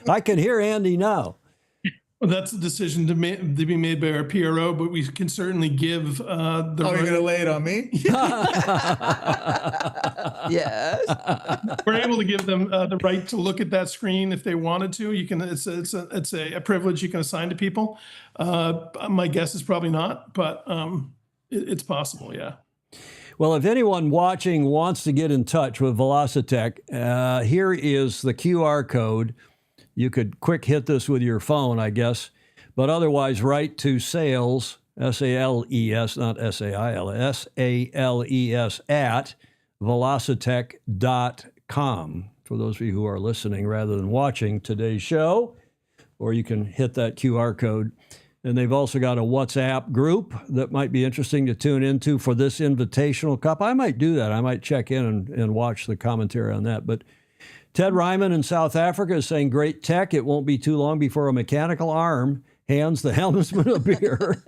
I can hear Andy now. Well, that's a decision to be made by our PRO, but we can certainly give the. Oh, you're going to lay it on me? Yes. We're able to give them the right to look at that screen if they wanted to. You can. It's a privilege you can assign to people. My guess is probably not, but it's possible. Yeah. Well, if anyone watching wants to get in touch with Velocitech, here is the QR code you could quick hit this with your phone, I guess. But otherwise, write to sales, S-A-L-E-S, not S-A-I-L, S-A-L-E-S, at velocitech.com. For those of you who are listening rather than watching today's show, or you can hit that QR code. And they've also got a WhatsApp group that might be interesting to tune into for this Invitational Cup. I might do that. I might check in and watch the commentary on that. But Ted Ryman in South Africa is saying, great tech. It won't be too long before a mechanical arm hands the helmsman a beer.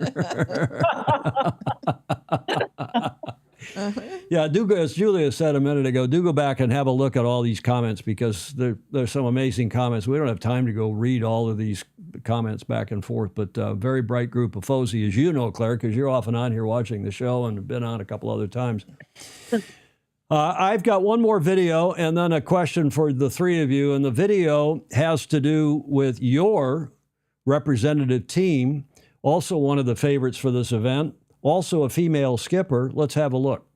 Yeah, do go, as Julia said a minute ago, do go back and have a look at all these comments, because there's some amazing comments. We don't have time to go read all of these comments back and forth, but very bright group of Fozy, as you know, Claire, because you're often on here watching the show and have been on a couple other times. I've got one more video and then a question for the three of you, and the video has to do with your representative team, also one of the favorites for this event, also a female skipper. Let's have a look.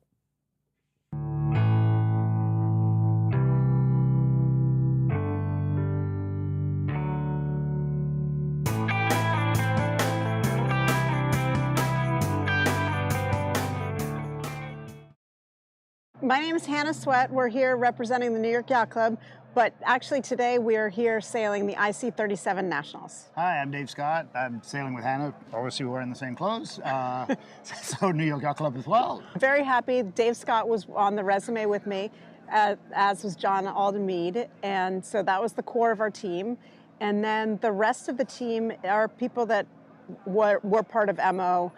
My name is Hannah Sweat. We're here representing the New York Yacht Club, but actually today we are here sailing the IC37 Nationals. Hi, I'm Dave Scott. I'm sailing with Hannah. Obviously, we're wearing the same clothes. So New York Yacht Club as well. Very happy. Dave Scott was on the resume with me, as was John Alden-Mead, and so that was the core of our team. And then the rest of the team are people that were part of MO.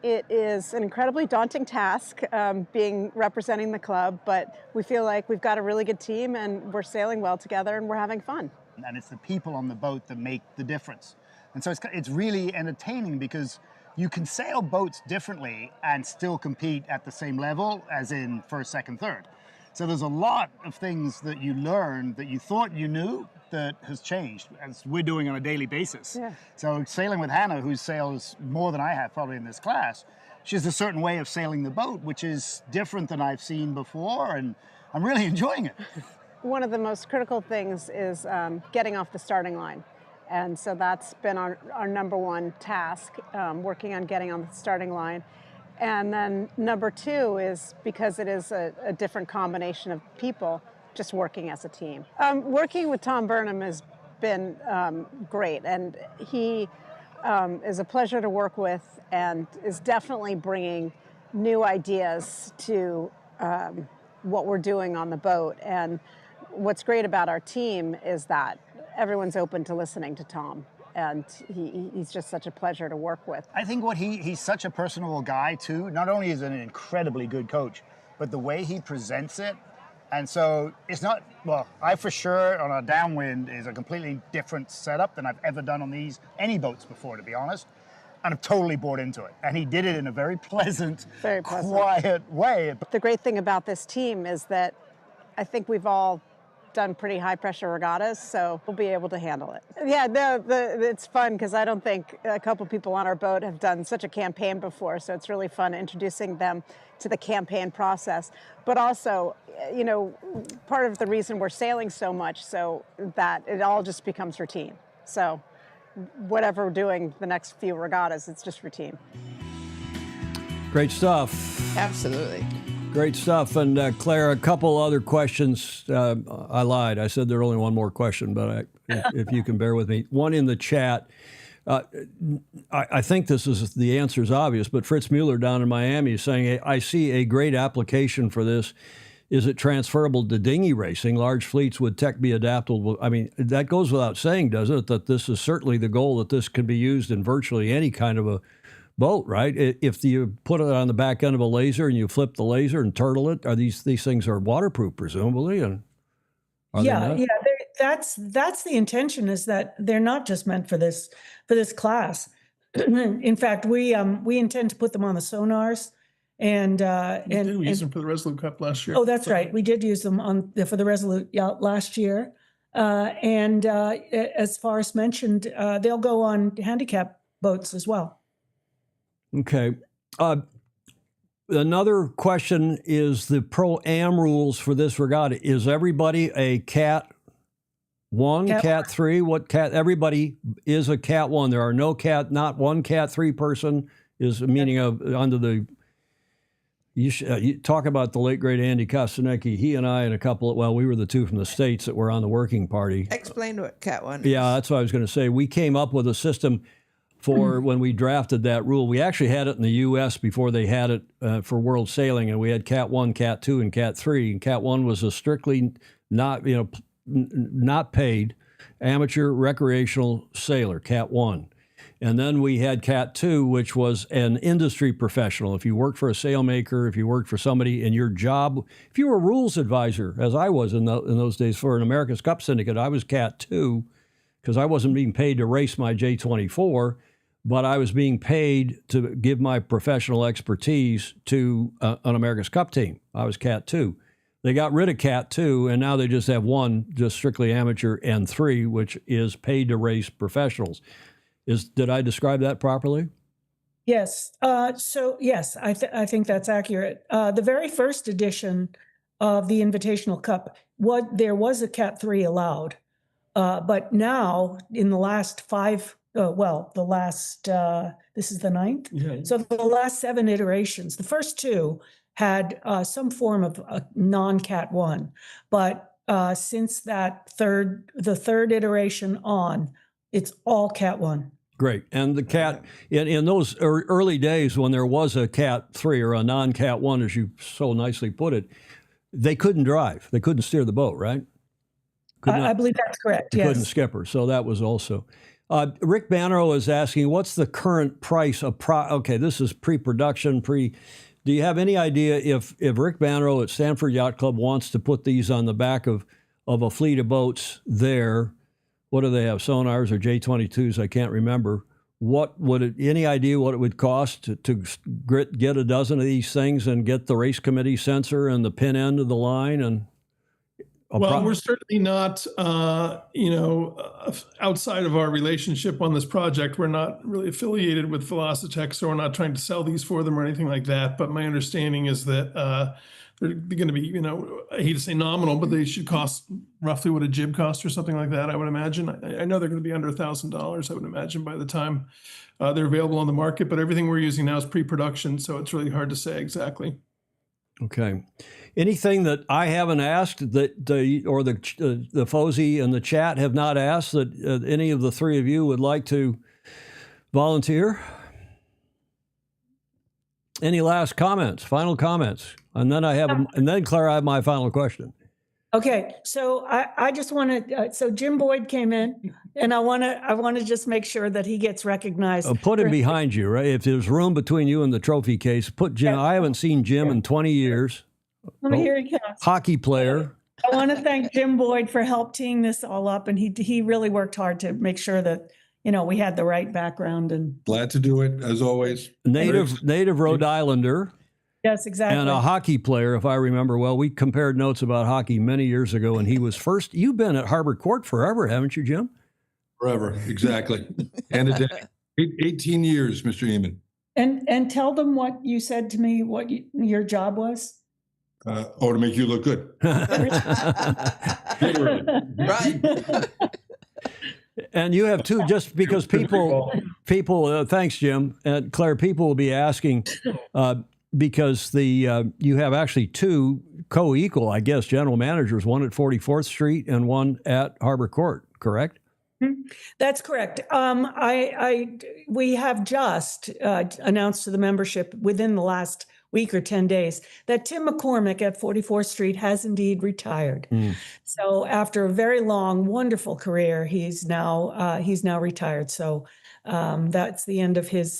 It is an incredibly daunting task representing the club, but we feel like we've got a really good team and we're sailing well together and we're having fun. And it's the people on the boat that make the difference. And so it's really entertaining, because you can sail boats differently and still compete at the same level as in first, second, third. So there's a lot of things that you learn that you thought you knew that has changed, as we're doing on a daily basis. Yeah. So sailing with Hannah, who sails more than I have probably in this class, she has a certain way of sailing the boat, which is different than I've seen before, and I'm really enjoying it. One of the most critical things is getting off the starting line. And so that's been our number one task, working on getting on the starting line. And then number two is, because it is a different combination of people, just working as a team. Working with Tom Burnham has been great, and he is a pleasure to work with and is definitely bringing new ideas to what we're doing on the boat. And what's great about our team is that everyone's open to listening to Tom. And he's just such a pleasure to work with. I think he's such a personable guy too. Not only is he an incredibly good coach, but the way he presents it. And so it's not, well, I for sure on a downwind is a completely different setup than I've ever done on any boats before, to be honest. And I'm totally bought into it. And he did it in a very pleasant, quiet way. The great thing about this team is that I think we've all done pretty high pressure regattas, so we'll be able to handle it. Yeah, no, it's fun, because I don't think a couple people on our boat have done such a campaign before, so it's really fun introducing them to the campaign process. But also, you know, part of the reason we're sailing so much, so that it all just becomes routine. So whatever we're doing the next few regattas, it's just routine. Great stuff. Absolutely. Great stuff. And Claire, a couple other questions. I lied. I said there's only one more question, but if you can bear with me. One in the chat. I think the answer is obvious, but Fritz Mueller down in Miami is saying, I see a great application for this. Is it transferable to dinghy racing? Large fleets, would tech be adaptable? I mean, that goes without saying, doesn't it, that this is certainly the goal, that this can be used in virtually any kind of a boat, right? If you put it on the back end of a laser and you flip the laser and turtle it, are these things are waterproof, presumably? And that's the intention, is that they're not just meant for this class. In fact, we intend to put them on the sonars, and we used them for the Resolute Cup last year. Oh, that's right. We did use them for the Resolute Yacht last year, and as Forrest mentioned, they'll go on handicap boats as well. Okay. Another question is the Pro-Am rules for this regatta. Is everybody a CAT 1, Cat Cat 3. What cat? Everybody is a Cat 1. There are no Cat, not one Cat 3 person is meaning of under the. You talk about the late great Andy Kostanecki. He and I and a couple of, well, we were the two from the States that were on the working party. Explain what Cat 1 is. Yeah, that's what I was going to say. We came up with a system for when we drafted that rule. We actually had it in the U.S. before they had it for world sailing, and we had Cat 1, Cat 2, and Cat 3. And Cat 1 was a strictly not paid amateur recreational sailor, Cat 1. And then we had Cat 2, which was an industry professional. If you worked for a sailmaker, if you worked for somebody in your job, if you were a rules advisor, as I was in those days for an America's Cup syndicate, I was Cat 2 because I wasn't being paid to race my J24, but I was being paid to give my professional expertise to an America's Cup team. I was Cat 2. They got rid of Cat 2, and now they just have 1, just strictly amateur, and 3, which is paid to race professionals. Did I describe that properly? Yes. So yes, I think that's accurate. The very first edition of the Invitational Cup, there was a Cat 3 allowed, but now in the last this is the 9th. Yeah. So the last 7 iterations, the first 2 had some form of a non-Cat 1, but since the third iteration on, it's all Cat 1. Great. And the Cat, in those early days when there was a Cat 3 or a non-Cat 1, as you so nicely put it, they couldn't drive. They couldn't steer the boat, right? I believe that's correct, They yes. couldn't skipper. So that was also. Rick Bannerow is asking, what's the current price of okay, this is pre-production, do you have any idea if Rick Bannerow at Stanford Yacht Club wants to put these on the back of a fleet of boats there? What do they have, sonars or J22s? I can't remember. Any idea what it would cost to get a dozen of these things and get the race committee sensor and the pin end of the line? And well, we're certainly not, outside of our relationship on this project, we're not really affiliated with Velocitech, so we're not trying to sell these for them or anything like that. But my understanding is that they're going to be, I hate to say nominal, but they should cost roughly what a jib costs or something like that, I would imagine. I know they're going to be under $1,000, I would imagine, by the time they're available on the market. But everything we're using now is pre-production, so it's really hard to say exactly. Okay. Anything that I haven't asked that the Fozy and the chat have not asked that any of the three of you would like to volunteer? Any last comments, final comments? And then Claire, I have my final question. Okay, so I just want to. So Jim Boyd came in, and I want to just make sure that he gets recognized. Put him behind you, right? If there's room between you and the trophy case, put Jim. Yeah. I haven't seen Jim in 20 years. Here he comes. Hockey player. I want to thank Jim Boyd for help teeing this all up, and he really worked hard to make sure that we had the right background. And glad to do it as always. Native Rhode Islander. Yes, exactly. And a hockey player, if I remember well. We compared notes about hockey many years ago, and he was first. You've been at Harbour Court forever, haven't you, Jim? Forever, exactly. And a day. 18 years, Mr. Eamon. And tell them what you said to me, what your job was. To make you look good. Right. And you have two, just because people, thanks, Jim. And Claire, people will be asking, because you have actually two co-equal, I guess, general managers, one at 44th Street and one at Harbour Court, correct? That's correct. We have just announced to the membership within the last week or 10 days that Tim McCormick at 44th Street has indeed retired. So after a very long, wonderful career, he's now retired. So that's the end of his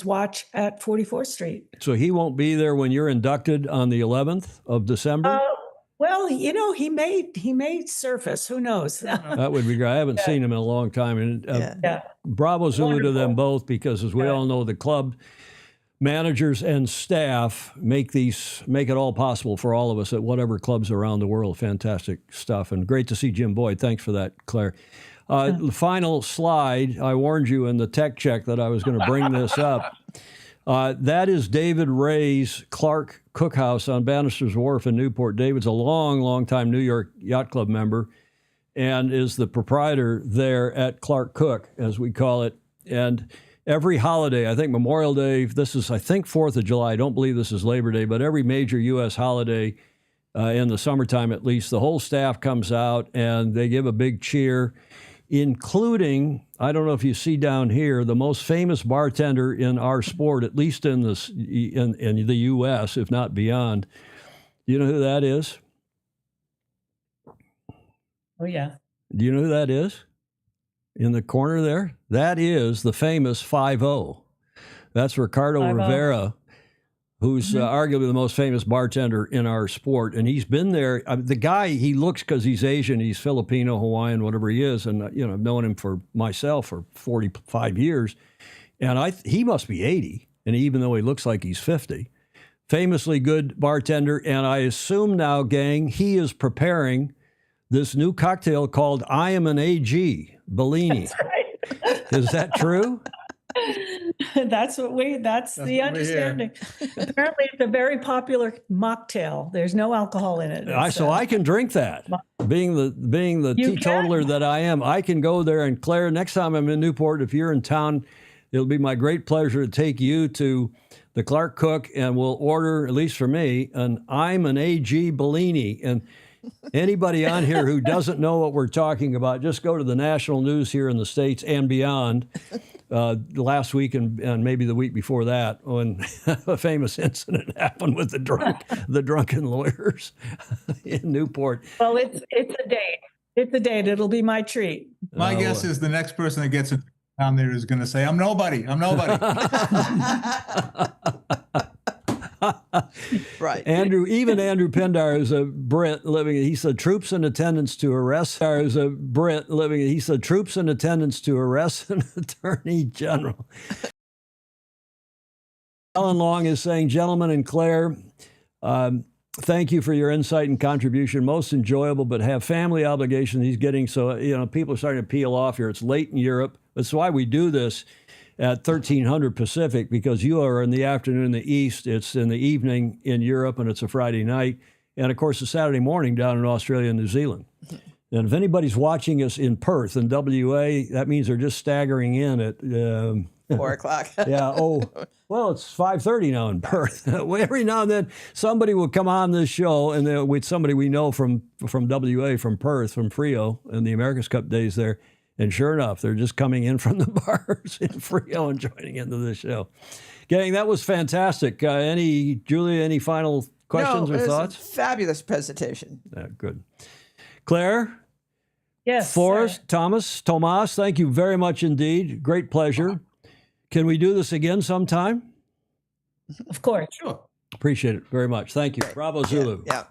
watch at 44th Street. So he won't be there when you're inducted on the 11th of December? Well, he may surface. Who knows? That would be great. I haven't seen him in a long time. And bravo Zulu to them both, because as we all know, the club managers and staff make it all possible for all of us at whatever clubs around the world. Fantastic stuff. And great to see Jim Boyd. Thanks for that, Claire. The final slide, I warned you in the tech check that I was going to bring this up. That is David Ray's Clark Cookhouse on Bannister's Wharf in Newport. David's a long time New York Yacht Club member. and is the proprietor there at Clark Cook, as we call it. And every holiday, I think Memorial Day, this is, I think, 4th of July. I don't believe this is Labor Day, but every major U.S. holiday, in the summertime at least, the whole staff comes out and they give a big cheer, including, I don't know if you see down here, the most famous bartender in our sport, at least in the U.S., if not beyond. Do you know who that is? Oh, yeah. Do you know who that is? In the corner there? That is the famous 5-0. That's Ricardo 5-0. Rivera, who's arguably the most famous bartender in our sport. And he's been there. The guy, he looks, because he's Asian, he's Filipino, Hawaiian, whatever he is. And, I've known him for 45 years. And he must be 80. And even though he looks like he's 50, famously good bartender. And I assume now, gang, he is preparing this new cocktail called I Am an AG, Bellini. That's right. Is that true? That's the understanding. Apparently, it's a very popular mocktail. There's no alcohol in it. So I can drink that. Being the teetotaler that I am, I can go there. And Claire, next time I'm in Newport, if you're in town, it'll be my great pleasure to take you to the Clark Cook, and we'll order, at least for me, an I'm an AG Bellini. And anybody on here who doesn't know what we're talking about, just go to the national news here in the States and beyond. Last week and maybe the week before that, when a famous incident happened with the drunken lawyers in Newport. Well, it's a date. It's a date. It'll be my treat. My guess is the next person that gets down there is going to say, I'm nobody. I'm nobody. Right. Andrew Pindar is a Brit living. He said troops in attendance to arrest. Is a Brit living. He said troops in attendance to arrest an attorney general. Alan Long is saying, gentlemen and Claire, thank you for your insight and contribution. Most enjoyable, but have family obligations. He's getting people are starting to peel off here. It's late in Europe. That's why we do this at 1300 Pacific, because you are in the afternoon in the East. It's in the evening in Europe, and it's a Friday night. And, of course, it's Saturday morning down in Australia and New Zealand. And if anybody's watching us in Perth in WA, that means they're just staggering in at 4 o'clock. Yeah. Oh, well, it's 5:30 now in Perth. Every now and then, somebody will come on this show, and with somebody we know from WA, from Perth, from Frio, in the America's Cup days there. And sure enough, they're just coming in from the bars in Frio and joining into the show. Gang, that was fantastic. Julia, any final questions or thoughts? A fabulous presentation. Good. Claire? Yes. Forrest, Tomas, thank you very much indeed. Great pleasure. Can we do this again sometime? Of course. Sure. Appreciate it very much. Thank you. Bravo, Zulu. Yeah.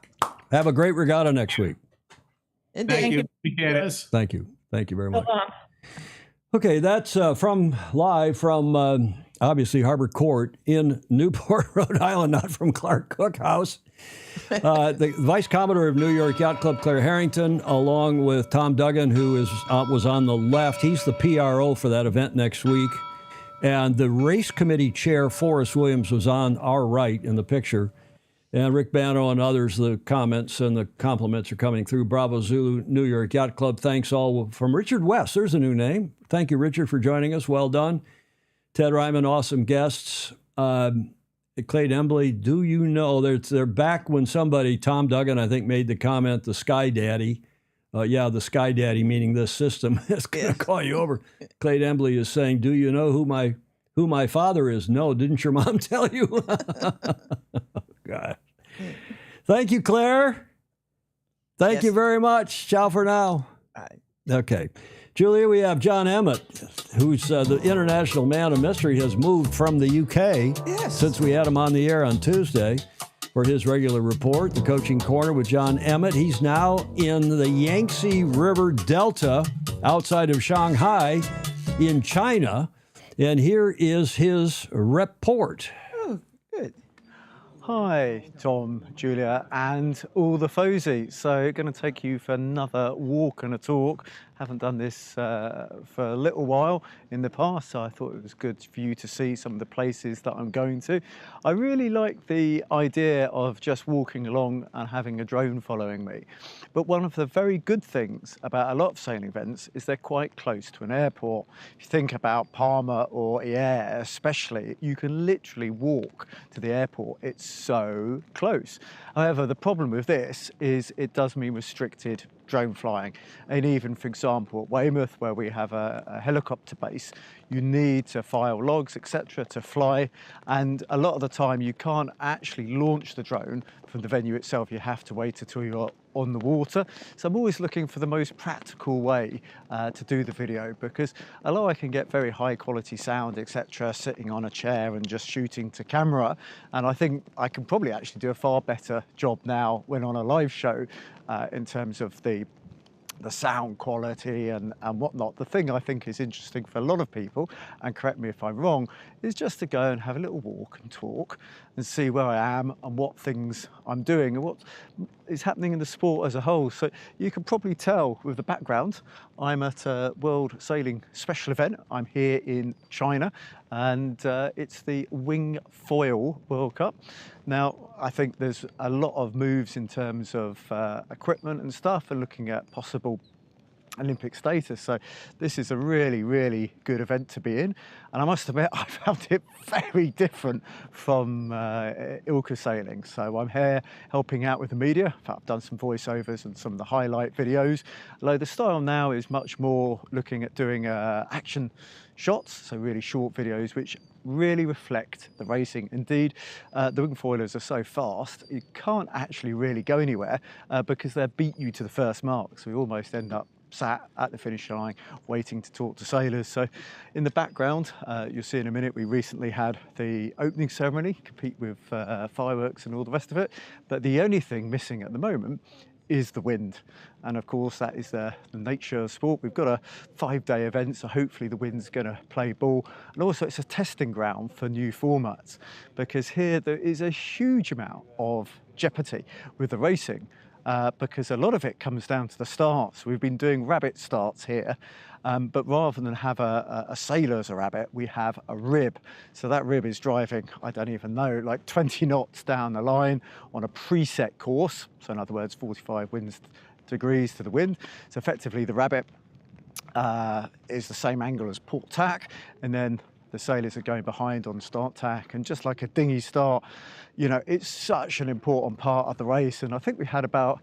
Have a great regatta next week. Indeed. Appreciate it. Thank you. Thank you very much. Okay, that's live from obviously Harbour Court in Newport, Rhode Island, not from Clark Cook House. The Vice Commodore of New York Yacht Club, Claire Harrington, along with Tom Duggan, who was on the left. He's the PRO for that event next week. And the race committee chair, Forrest Williams, was on our right in the picture. And Rick Bano and others, the comments and the compliments are coming through. Bravo Zulu, New York Yacht Club. Thanks all from Richard West. There's a new name. Thank you, Richard, for joining us. Well done. Ted Ryman, awesome guests. Clay Dembley, do you know they're back when Tom Duggan, I think, made the comment, the Sky Daddy. The Sky Daddy, meaning this system, is going to call you over. Clay Dembley is saying, do you know who my father is? No, didn't your mom tell you? God. Thank you, Claire. Thank you very much. Ciao for now. Bye. Okay. Julia, we have John Emmett, who's the international man of mystery, has moved from the UK since we had him on the air on Tuesday for his regular report, the Coaching Corner with John Emmett. He's now in the Yangtze River Delta outside of Shanghai in China. And here is his report. Oh, good. Hi, Tom, Julia, and all the Fozy. So, going to take you for another walk and a talk Haven't done this for a little while in the past, so I thought it was good for you to see some of the places that I'm going to. I really like the idea of just walking along and having a drone following me. But one of the very good things about a lot of sailing events is they're quite close to an airport. If you think about Palma or Hyères especially, you can literally walk to the airport. It's so close. However, the problem with this is it does mean restricted drone flying. And even, for example, at Weymouth, where we have a helicopter base, you need to file logs, etc., to fly. And a lot of the time you can't actually launch the drone from the venue itself. You have to wait until you're on the water. So I'm always looking for the most practical way to do the video, because although I can get very high quality sound, etc., sitting on a chair and just shooting to camera, and I think I can probably actually do a far better job now when on a live show in terms of the sound quality and whatnot. The thing I think is interesting for a lot of people, and correct me if I'm wrong, is just to go and have a little walk and talk and see where I am and what things I'm doing and what is happening in the sport as a whole. So you can probably tell with the background, I'm at a World Sailing Special event. I'm here in China, and it's the Wing Foil World Cup. Now, I think there's a lot of moves in terms of equipment and stuff, and looking at possible Olympic status. So this is a really, really good event to be in. And I must admit, I found it very different from Ilka sailing. So I'm here helping out with the media. In fact, I've done some voiceovers and some of the highlight videos. Although the style now is much more looking at doing action shots, so really short videos, which really reflect the racing. Indeed, the wing foilers are so fast, you can't actually really go anywhere because they beat you to the first mark. So we almost end up sat at the finish line waiting to talk to sailors. So in the background, you'll see in a minute, we recently had the opening ceremony, compete with fireworks and all the rest of it. But the only thing missing at the moment is the wind. And of course, that is the nature of sport. We've got a 5-day event, so hopefully the wind's going to play ball. And also it's a testing ground for new formats, because here there is a huge amount of jeopardy with the racing. Because a lot of it comes down to the starts. We've been doing rabbit starts here, but rather than have a sailor as a rabbit, we have a rib. So that rib is driving, I don't even know, like 20 knots down the line on a preset course. So in other words, 45 degrees to the wind. So effectively the rabbit is the same angle as port tack, and then the sailors are going behind on start tack. And just like a dinghy start, you know, it's such an important part of the race. And I think we had about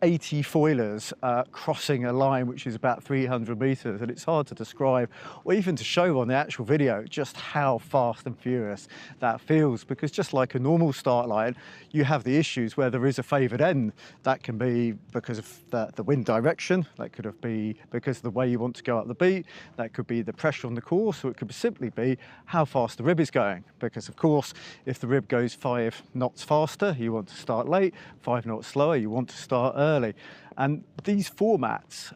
80 foilers crossing a line which is about 300 meters, and it's hard to describe or even to show on the actual video just how fast and furious that feels, because just like a normal start line, you have the issues where there is a favored end. That can be because of the wind direction, that could be because of the way you want to go up the beat, that could be the pressure on the course, or it could simply be how fast the rib is going, because of course if the rib goes 5 knots faster, you want to start late, 5 knots slower, you want to start early. And these formats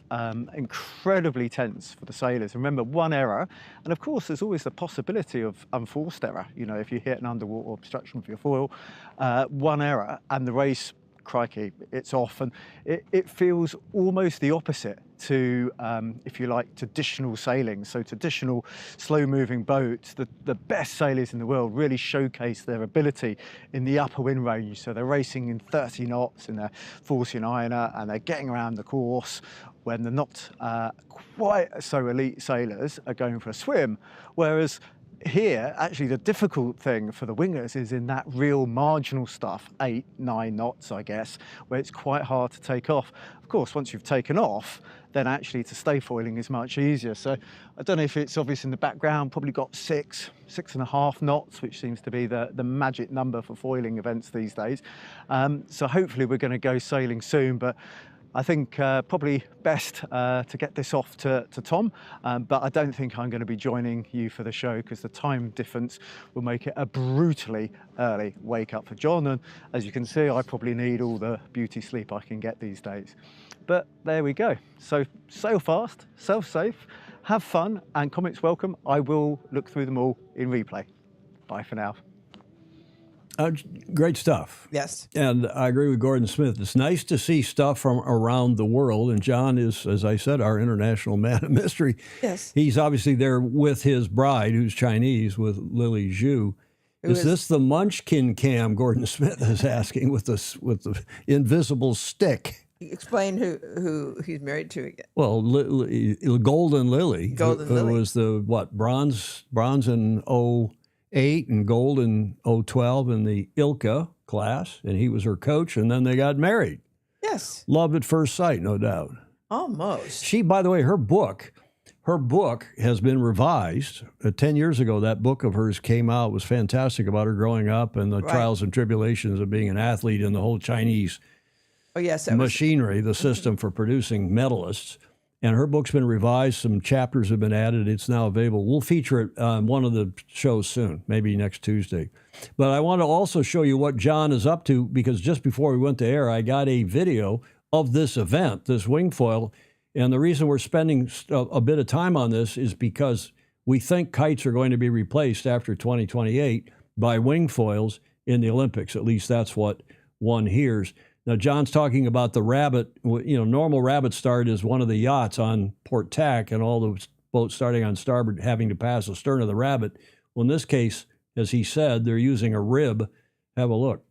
incredibly tense for the sailors. Remember, one error, and of course there's always the possibility of unforced error. You know, if you hit an underwater obstruction with your foil, one error and the race, crikey, it's off. And it feels almost the opposite to, if you like, traditional sailing. So traditional slow-moving boats, the best sailors in the world really showcase their ability in the upper wind range. So they're racing in 30 knots in their 49er, and they're getting around the course when the not quite so elite sailors are going for a swim. Whereas here, actually, the difficult thing for the wingers is in that real marginal stuff, 8, 9 knots, I guess, where it's quite hard to take off. Of course, once you've taken off, then actually to stay foiling is much easier. So I don't know if it's obvious in the background, probably got 6.5 knots, which seems to be the magic number for foiling events these days. So hopefully we're going to go sailing soon, but I think probably best to get this off to Tom, but I don't think I'm going to be joining you for the show because the time difference will make it a brutally early wake up for John, and as you can see, I probably need all the beauty sleep I can get these days. But there we go. So sail fast, sail safe, have fun, and comments welcome. I will look through them all in replay. Bye for now. Great stuff. Yes. And I agree with Gordon Smith. It's nice to see stuff from around the world. And John is, as I said, our international man of mystery. Yes. He's obviously there with his bride, who's Chinese, with Lily Zhu. Is this the Munchkin cam, Gordon Smith is asking, with the invisible stick? Explain who he's married to again. Well, Golden Lily. Golden who Lily. was the, bronze in 08 and gold in 012 in the ILCA class. And he was her coach, and then they got married. Yes. Love at first sight, no doubt. Almost. She, by the way, her book has been revised. 10 years ago, that book of hers came out. It was fantastic about her growing up and the trials and tribulations of being an athlete in the whole Chinese machinery, the system for producing medalists. And her book's been revised. Some chapters have been added. It's now available. We'll feature it on one of the shows soon, maybe next Tuesday. But I want to also show you what John is up to, because just before we went to air, I got a video of this event, this wingfoil. And the reason we're spending a bit of time on this is because we think kites are going to be replaced after 2028 by wingfoils in the Olympics. At least that's what one hears. Now, John's talking about the Rabbit. Normal Rabbit start is one of the yachts on port tack, and all the boats starting on starboard having to pass the stern of the Rabbit. Well, in this case, as he said, they're using a rib. Have a look.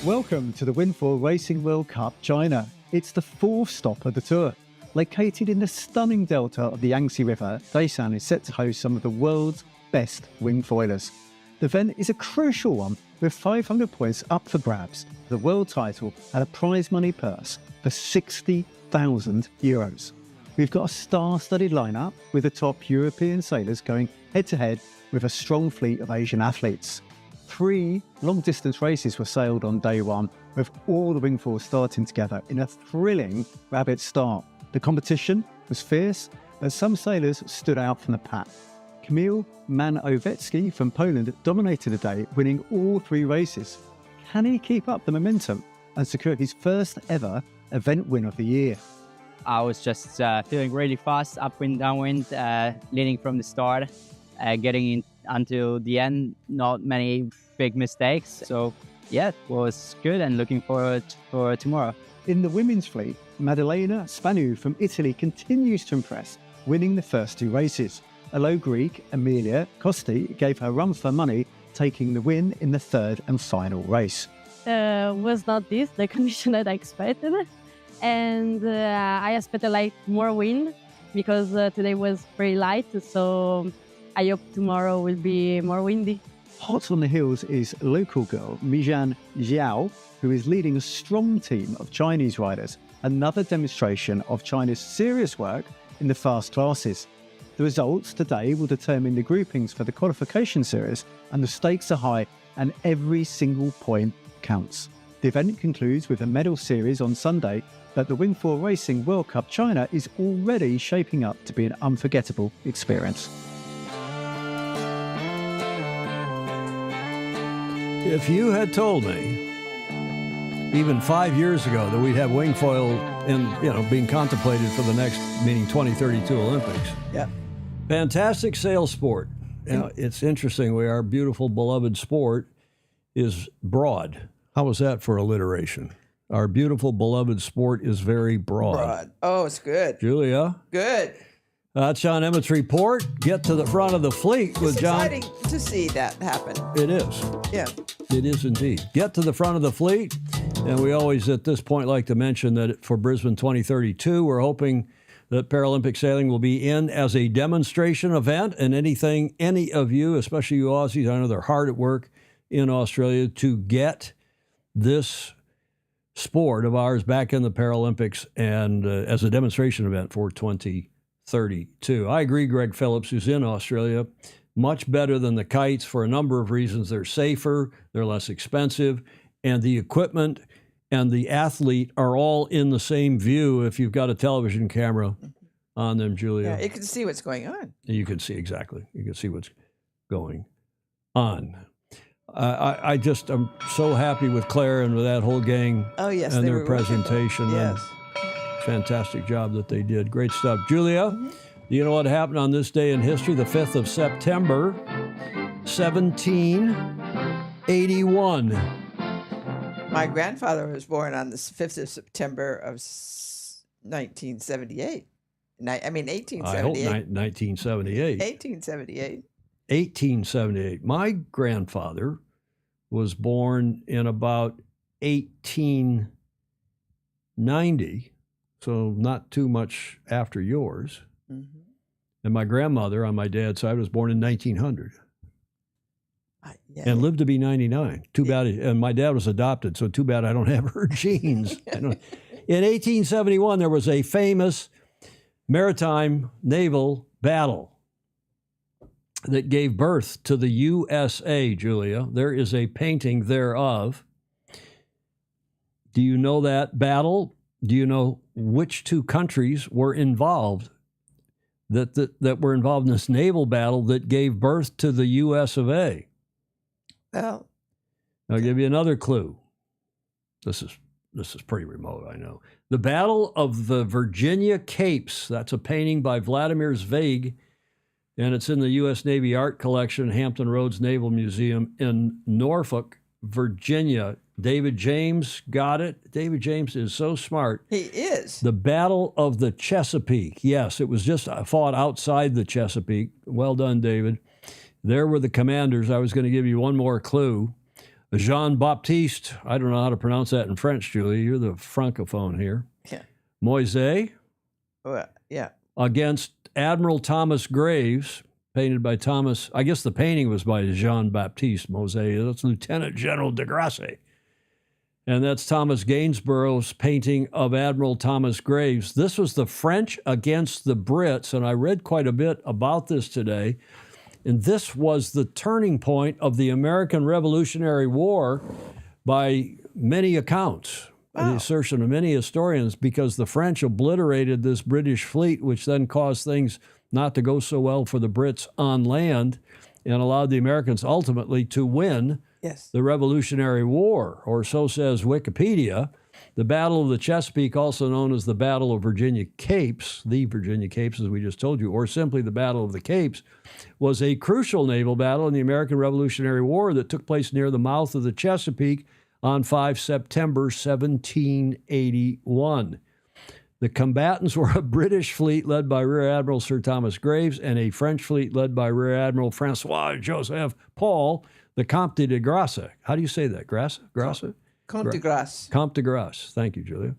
Welcome to the Windfoil Racing World Cup China. It's the fourth stop of the tour. Located in the stunning delta of the Yangtze River, Daisan is set to host some of the world's best wingfoilers. The event is a crucial one, with 500 points up for grabs, the world title and a prize money purse for €60,000. We've got a star-studded lineup with the top European sailors going head-to-head with a strong fleet of Asian athletes. 3 long-distance races were sailed on day one, with all the wingfoils starting together in a thrilling rabbit start. The competition was fierce, but some sailors stood out from the pack. Kamil Manowecki from Poland dominated the day, winning all 3 races. Can he keep up the momentum and secure his first ever event win of the year? I was just feeling really fast, upwind, downwind, leading from the start, getting in until the end, not many big mistakes. So yeah, it was good and looking forward for tomorrow. In the women's fleet, Maddalena Spanu from Italy continues to impress, winning the first 2 races. Although Greek Emilia Costi gave her run for money, taking the win in the 3rd and final race. Was not this the condition that I expected, and I expected like more wind because today was very light, so I hope tomorrow will be more windy. Hot on the heels is local girl Mijan Jiao, who is leading a strong team of Chinese riders, another demonstration of China's serious work in the fast classes. The results today will determine the groupings for the qualification series, and the stakes are high and every single point counts. The event concludes with a medal series on Sunday, but the Wingfoil Racing World Cup China is already shaping up to be an unforgettable experience. If you had told me even 5 years ago that we'd have wingfoil being contemplated for the next, meaning 2032 Olympics. Yeah. Fantastic sail sport. It's interesting. Our beautiful, beloved sport is broad. How was that for alliteration? Our beautiful, beloved sport is very broad. Oh, it's good. Julia? Good. That's John Emmett's report. Get to the front of the fleet with John. It's exciting to see that happen. It is. Yeah. It is indeed. Get to the front of the fleet. And we always, at this point, like to mention that for Brisbane 2032, we're hoping that Paralympic sailing will be in as a demonstration event, and any of you, especially you Aussies, I know they're hard at work in Australia to get this sport of ours back in the Paralympics and as a demonstration event for 2032. I agree, Greg Phillips, who's in Australia, much better than the kites for a number of reasons. They're safer, they're less expensive, and the equipment and the athlete are all in the same view if you've got a television camera on them, Julia. Yeah, you can see what's going on. You can see, exactly. You can see what's going on. I'm so happy with Claire and with that whole gang. Oh, yes, and they their were wonderful. presentation. Yes. And fantastic job that they did. Great stuff. Julia, do you know what happened on this day in history, the 5th of September, 1781? My grandfather was born on the 5th of September of 1978. I mean, 1878. I hope 1978. 1878. 1878. My grandfather was born in about 1890, so not too much after yours. Mm-hmm. And my grandmother on my dad's side was born in 1900 Yeah. and lived to be 99. Too bad. And my dad was adopted, so too bad I don't have her genes. In 1871, there was a famous maritime naval battle that gave birth to the USA, Julia. There is a painting thereof. Do you know that battle? Do you know which two countries were involved that were involved in this naval battle that gave birth to the US of A? Well, I'll give you another clue. This is pretty remote, I know. The Battle of the Virginia Capes. That's a painting by Vladimir Zweig, and it's in the U.S. Navy Art Collection, Hampton Roads Naval Museum in Norfolk, Virginia. David James got it. David James is so smart. He is. The Battle of the Chesapeake. Yes, it was just fought outside the Chesapeake. Well done, David. There were the commanders. I was going to give you one more clue. Jean-Baptiste, I don't know how to pronounce that in French, Julie. You're the francophone here. Yeah. Moise Well, yeah. against Admiral Thomas Graves, painted by Thomas. I guess the painting was by Jean-Baptiste Moise. That's Lieutenant General de Grasse. And that's Thomas Gainsborough's painting of Admiral Thomas Graves. This was the French against the Brits, and I read quite a bit about this today. And this was the turning point of the American Revolutionary War by many accounts, the assertion of many historians, because the French obliterated this British fleet, which then caused things not to go so well for the Brits on land and allowed the Americans ultimately to win the Revolutionary War, or so says Wikipedia. The Battle of the Chesapeake, also known as the Battle of Virginia Capes, the Virginia Capes, as we just told you, or simply the Battle of the Capes, was a crucial naval battle in the American Revolutionary War that took place near the mouth of the Chesapeake on 5 September 1781. The combatants were a British fleet led by Rear Admiral Sir Thomas Graves and a French fleet led by Rear Admiral Francois-Joseph Paul, the Comte de Grasse. How do you say that? Grasse? Comte de Grasse. Comte de Grasse. Thank you, Julia.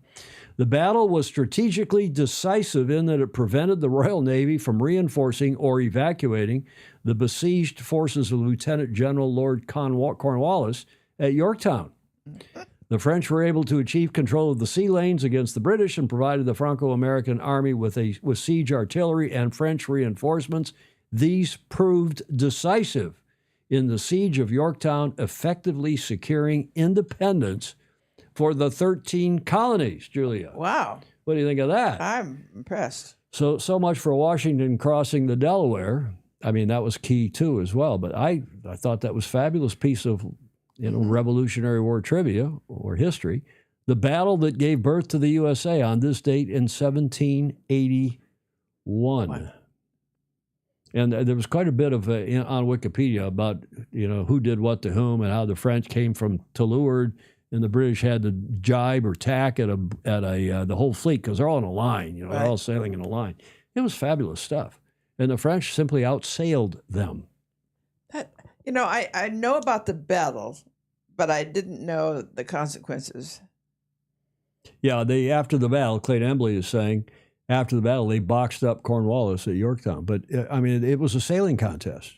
The battle was strategically decisive in that it prevented the Royal Navy from reinforcing or evacuating the besieged forces of Lieutenant General Lord Cornwallis at Yorktown. The French were able to achieve control of the sea lanes against the British and provided the Franco-American army with siege artillery and French reinforcements. These proved decisive in the siege of Yorktown, effectively securing independence for the 13 colonies, Julia. Wow. What do you think of that? I'm impressed. So much for Washington crossing the Delaware. I mean, that was key too as well. But I thought that was a fabulous piece of Revolutionary War trivia or history. The battle that gave birth to the USA on this date in 1781. And there was quite a bit of on Wikipedia about who did what to whom and how the French came from to leeward and the British had to jibe or tack at the whole fleet because they're all in a line. They're all sailing in a line. It was fabulous stuff, and the French simply outsailed them. I know about the battle, but I didn't know the consequences. Yeah, after the battle, Clayton Embley is saying. After the battle, they boxed up Cornwallis at Yorktown. But, I mean, it was a sailing contest.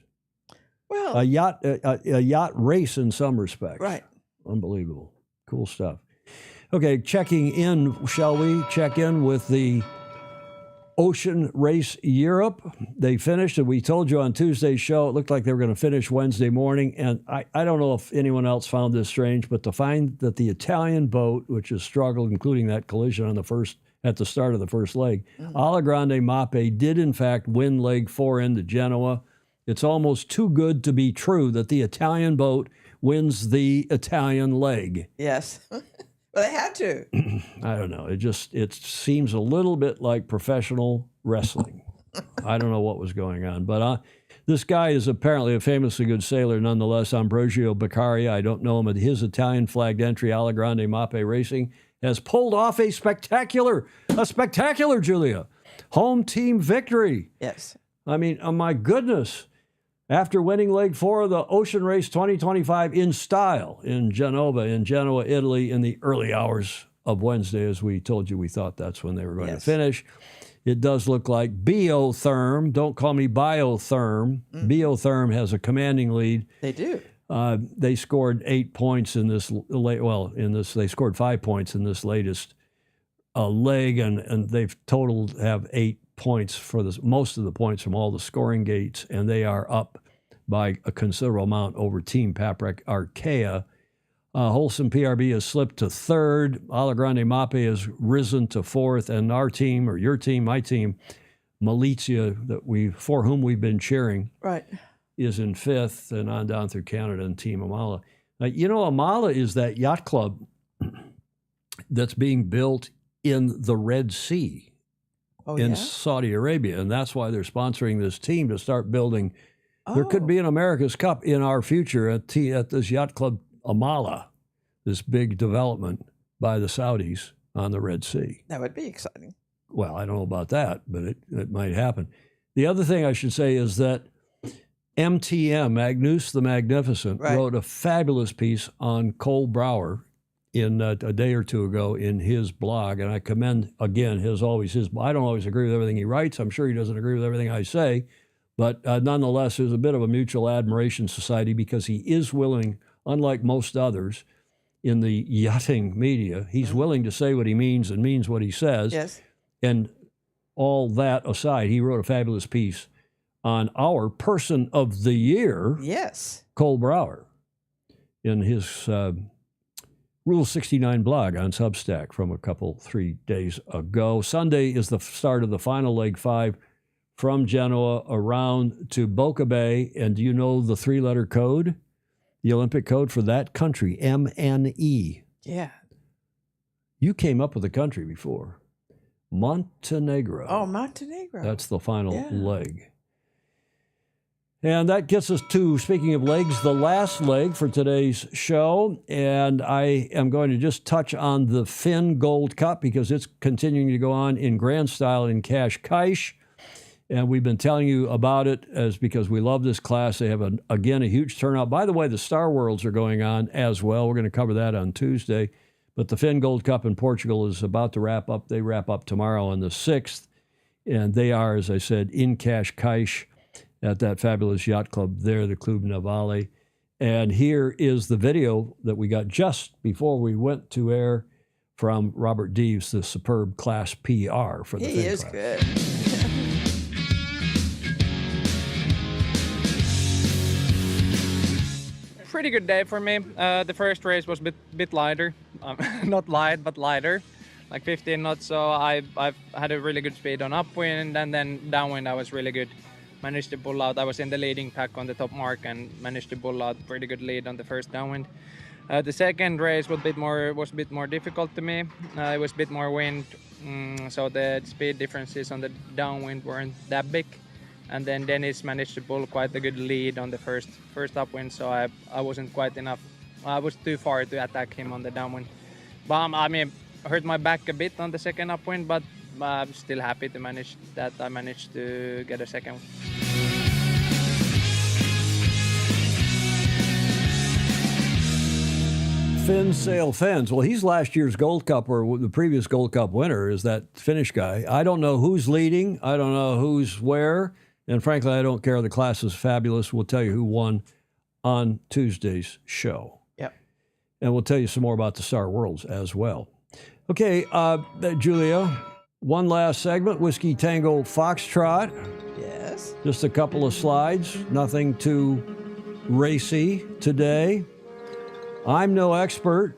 Well, a yacht race in some respects. Right. Unbelievable. Cool stuff. Okay, checking in, shall we? Check in with the Ocean Race Europe. They finished, and we told you on Tuesday's show, it looked like they were going to finish Wednesday morning. And I don't know if anyone else found this strange, but to find that the Italian boat, which has struggled, including that collision at the start of the first leg, Alla Grande Mappe did, in fact, win leg 4 into Genoa. It's almost too good to be true that the Italian boat wins the Italian leg. Yes. Well, they had to. I don't know. It seems a little bit like professional wrestling. I don't know what was going on, but this guy is apparently a famously good sailor nonetheless. Ambrogio Beccaria, I don't know him, but his Italian flagged entry, Alla Grande Mappe Racing, has pulled off a spectacular, Julia, home team victory. Yes. I mean, oh my goodness. After winning leg 4 of the Ocean Race 2025 in style in Genoa, Italy, in the early hours of Wednesday, as we told you, we thought that's when they were going to finish. It does look like Biotherm. Don't call me Biotherm. Biotherm has a commanding lead. They do. They scored 8 points in this they scored 5 points in this latest leg, and they've totaled have 8 points for this, most of the points from all the scoring gates, and they are up by a considerable amount over Team Paprec Arkea. Wholesome PRB has slipped to 3rd. Alla Grande Mappe has risen to 4th, and our team, or your team, my team, Malizia, for whom we've been cheering, right, is in 5th, and on down through Canada and Team Amala. Now, Amala is that yacht club that's being built in the Red Sea in Saudi Arabia, and that's why they're sponsoring this team to start building. There could be an America's Cup in our future at this yacht club Amala, this big development by the Saudis on the Red Sea. That would be exciting. Well, I don't know about that, but it might happen. The other thing I should say is that MTM, Magnus the Magnificent, wrote a fabulous piece on Cole Brower in a day or two ago in his blog, and I commend, again, I don't always agree with everything he writes. I'm sure he doesn't agree with everything I say, but nonetheless, there's a bit of a mutual admiration society because he is willing, unlike most others in the yachting media, he's willing to say what he means and means what he says. Yes. And all that aside, he wrote a fabulous piece on our person of the year, Cole Brower, in his Rule 69 blog on Substack from 3 days ago. Sunday is the start of the final leg 5 from Genoa around to Boca Bay. And do you know the 3-letter code? The Olympic code for that country, MNE. Yeah. You came up with a country before. Montenegro. Oh, Montenegro. That's the final leg. And that gets us to, speaking of legs, the last leg for today's show. And I am going to just touch on the Finn Gold Cup because it's continuing to go on in grand style in Cascais. And we've been telling you about it because we love this class. They have, again, a huge turnout. By the way, the Star Worlds are going on as well. We're going to cover that on Tuesday. But the Finn Gold Cup in Portugal is about to wrap up. They wrap up tomorrow on the 6th. And they are, as I said, in Cascais at that fabulous yacht club there, the Club Navale. And here is the video that we got just before we went to air from Robert Deves, the superb class PR for the Finn class. He is good. Pretty good day for me. The first race was a bit lighter, not light but lighter, like 15 knots. So I've had a really good speed on upwind, and then downwind I was really good. Managed to pull out. I was in the leading pack on the top mark and managed to pull out pretty good lead on the first downwind. The second race was a bit more difficult to me. It was a bit more wind, so the speed differences on the downwind weren't that big. And then Dennis managed to pull quite a good lead on the first upwind, so I wasn't quite enough. I was too far to attack him on the downwind. But I mean, hurt my back a bit on the second upwind, but I'm still happy to manage that. I managed to get a second. Finn Sail Fins. Well, he's last year's Gold Cup, or the previous Gold Cup winner is that Finnish guy. I don't know who's leading. I don't know who's where. And frankly, I don't care. The class is fabulous. We'll tell you who won on Tuesday's show. Yep. And we'll tell you some more about the Star Worlds as well. Okay, Julia, one last segment, Whiskey Tango Foxtrot. Yes. Just a couple of slides, nothing too racy today. I'm no expert,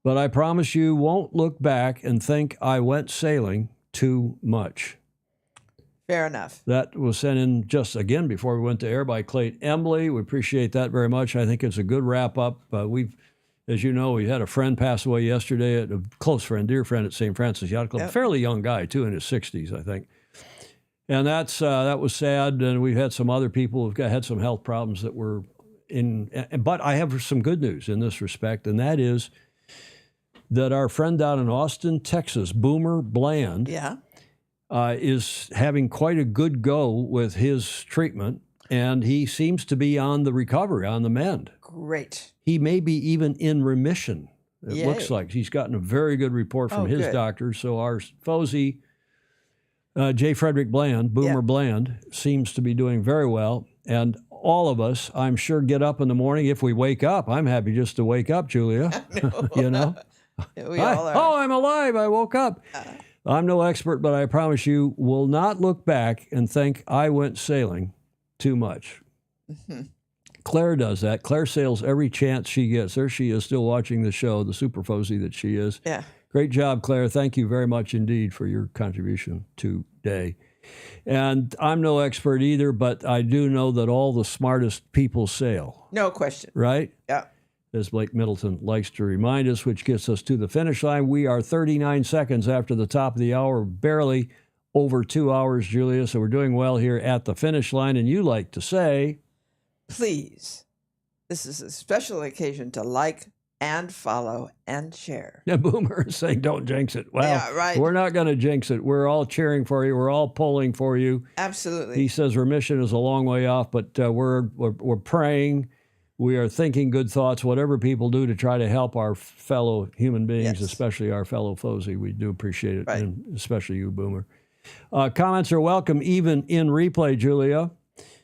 but I promise you won't look back and think I went sailing too much. Fair enough. That was sent in just again before we went to air by Clayton Embley. We appreciate that very much. I think it's a good wrap up. As you know, we had a friend pass away yesterday, a close friend, dear friend at St. Francis Yacht Club, Yep. fairly young guy too, in his 60s, I think. And that was sad. And we've had some other people who've had some health problems that were but I have some good news in this respect, and that is that our friend down in Austin, Texas, Boomer Bland, is having quite a good go with his treatment, and he seems to be on the recovery, on the mend. Great. He may be even in remission. It Yay. looks like he's gotten a very good report from his good. doctor. So our Fozy, J. Frederick Bland, Boomer Bland, seems to be doing very well. And all of us, I'm sure, get up in the morning. If we wake up, I'm happy just to wake up, Julia. You know? We all are. Oh, I'm alive. I woke up. I'm no expert, but I promise you will not look back and think I went sailing too much. Mm-hmm. Claire does that. Claire sails every chance she gets. There she is, still watching the show, the super Fozy that she is. Yeah. Great job, Claire. Thank you very much indeed for your contribution today. And I'm no expert either, but I do know that all the smartest people sail. No question. Right? Yeah. As Blake Middleton likes to remind us, which gets us to the finish line. We are 39 seconds after the top of the hour, barely over 2 hours, Julia. So we're doing well here at the finish line. And you like to say, Please, this is a special occasion to like and follow and share. yeah, Boomer is saying, don't jinx it. Well, Yeah, right. we're not going to jinx it. We're all cheering for you. We're all pulling for you. Absolutely. He says remission is a long way off, but we're praying. We are thinking good thoughts, whatever people do to try to help our fellow human beings, especially our fellow Fozy. We do appreciate it, and especially you, Boomer. Comments are welcome, even in replay, Julia.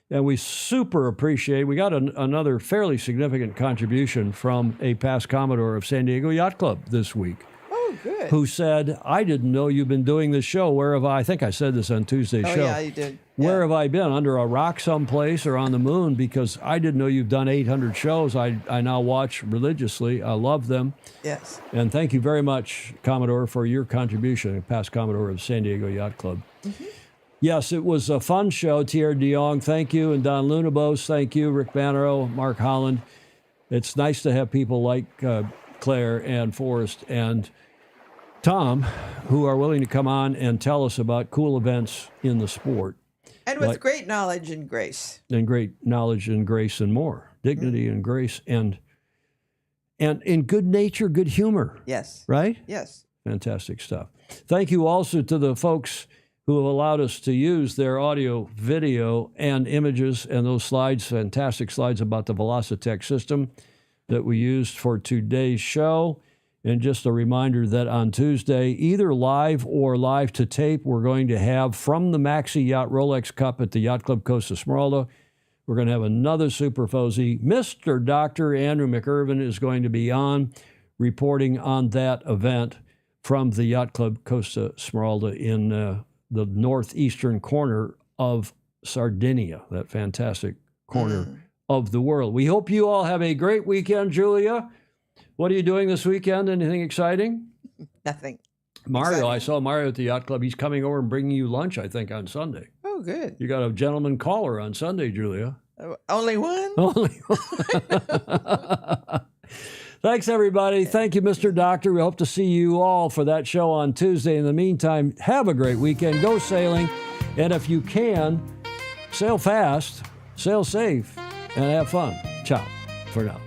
And we super appreciate, we got another fairly significant contribution from a past Commodore of San Diego Yacht Club this week. Oh, good. Who said, I didn't know you've been doing this show. Where have I think I said this on Tuesday's show. Yeah, you did. Where have I been? Under a rock someplace or on the moon? Because I didn't know you've done 800 shows. I now watch religiously. I love them. Yes. And thank you very much, Commodore, for your contribution, past Commodore of San Diego Yacht Club. Mm-hmm. Yes, it was a fun show. Thierry de Jong, thank you. And Don Lunabos, thank you. Rick Banero, Mark Holland. It's nice to have people like Claire and Forrest and Tom who are willing to come on and tell us about cool events in the sport. And with great knowledge and grace. And great knowledge and grace and more. Dignity and grace and in good nature, good humor. Yes. Right? Yes. Fantastic stuff. Thank you also to the folks who have allowed us to use their audio, video, and images and those slides, fantastic slides about the Velocitech system that we used for today's show. And just a reminder that on Tuesday, either live or live to tape, we're going to have from the Maxi Yacht Rolex Cup at the Yacht Club Costa Smeralda, we're going to have another Super Fozy. Mr. Dr. Andrew McIrvin is going to be on reporting on that event from the Yacht Club Costa Smeralda in the northeastern corner of Sardinia, that fantastic corner of the world. We hope you all have a great weekend, Julia. What are you doing this weekend? Anything exciting? Nothing. Mario, Exciting. I saw Mario at the Yacht Club. He's coming over and bringing you lunch, I think, on Sunday. Oh, good. You got a gentleman caller on Sunday, Julia. Only one? Only one. Thanks, everybody. Thank you, Mr. Doctor. We hope to see you all for that show on Tuesday. In the meantime, have a great weekend. Go sailing. And if you can, sail fast, sail safe, and have fun. Ciao for now.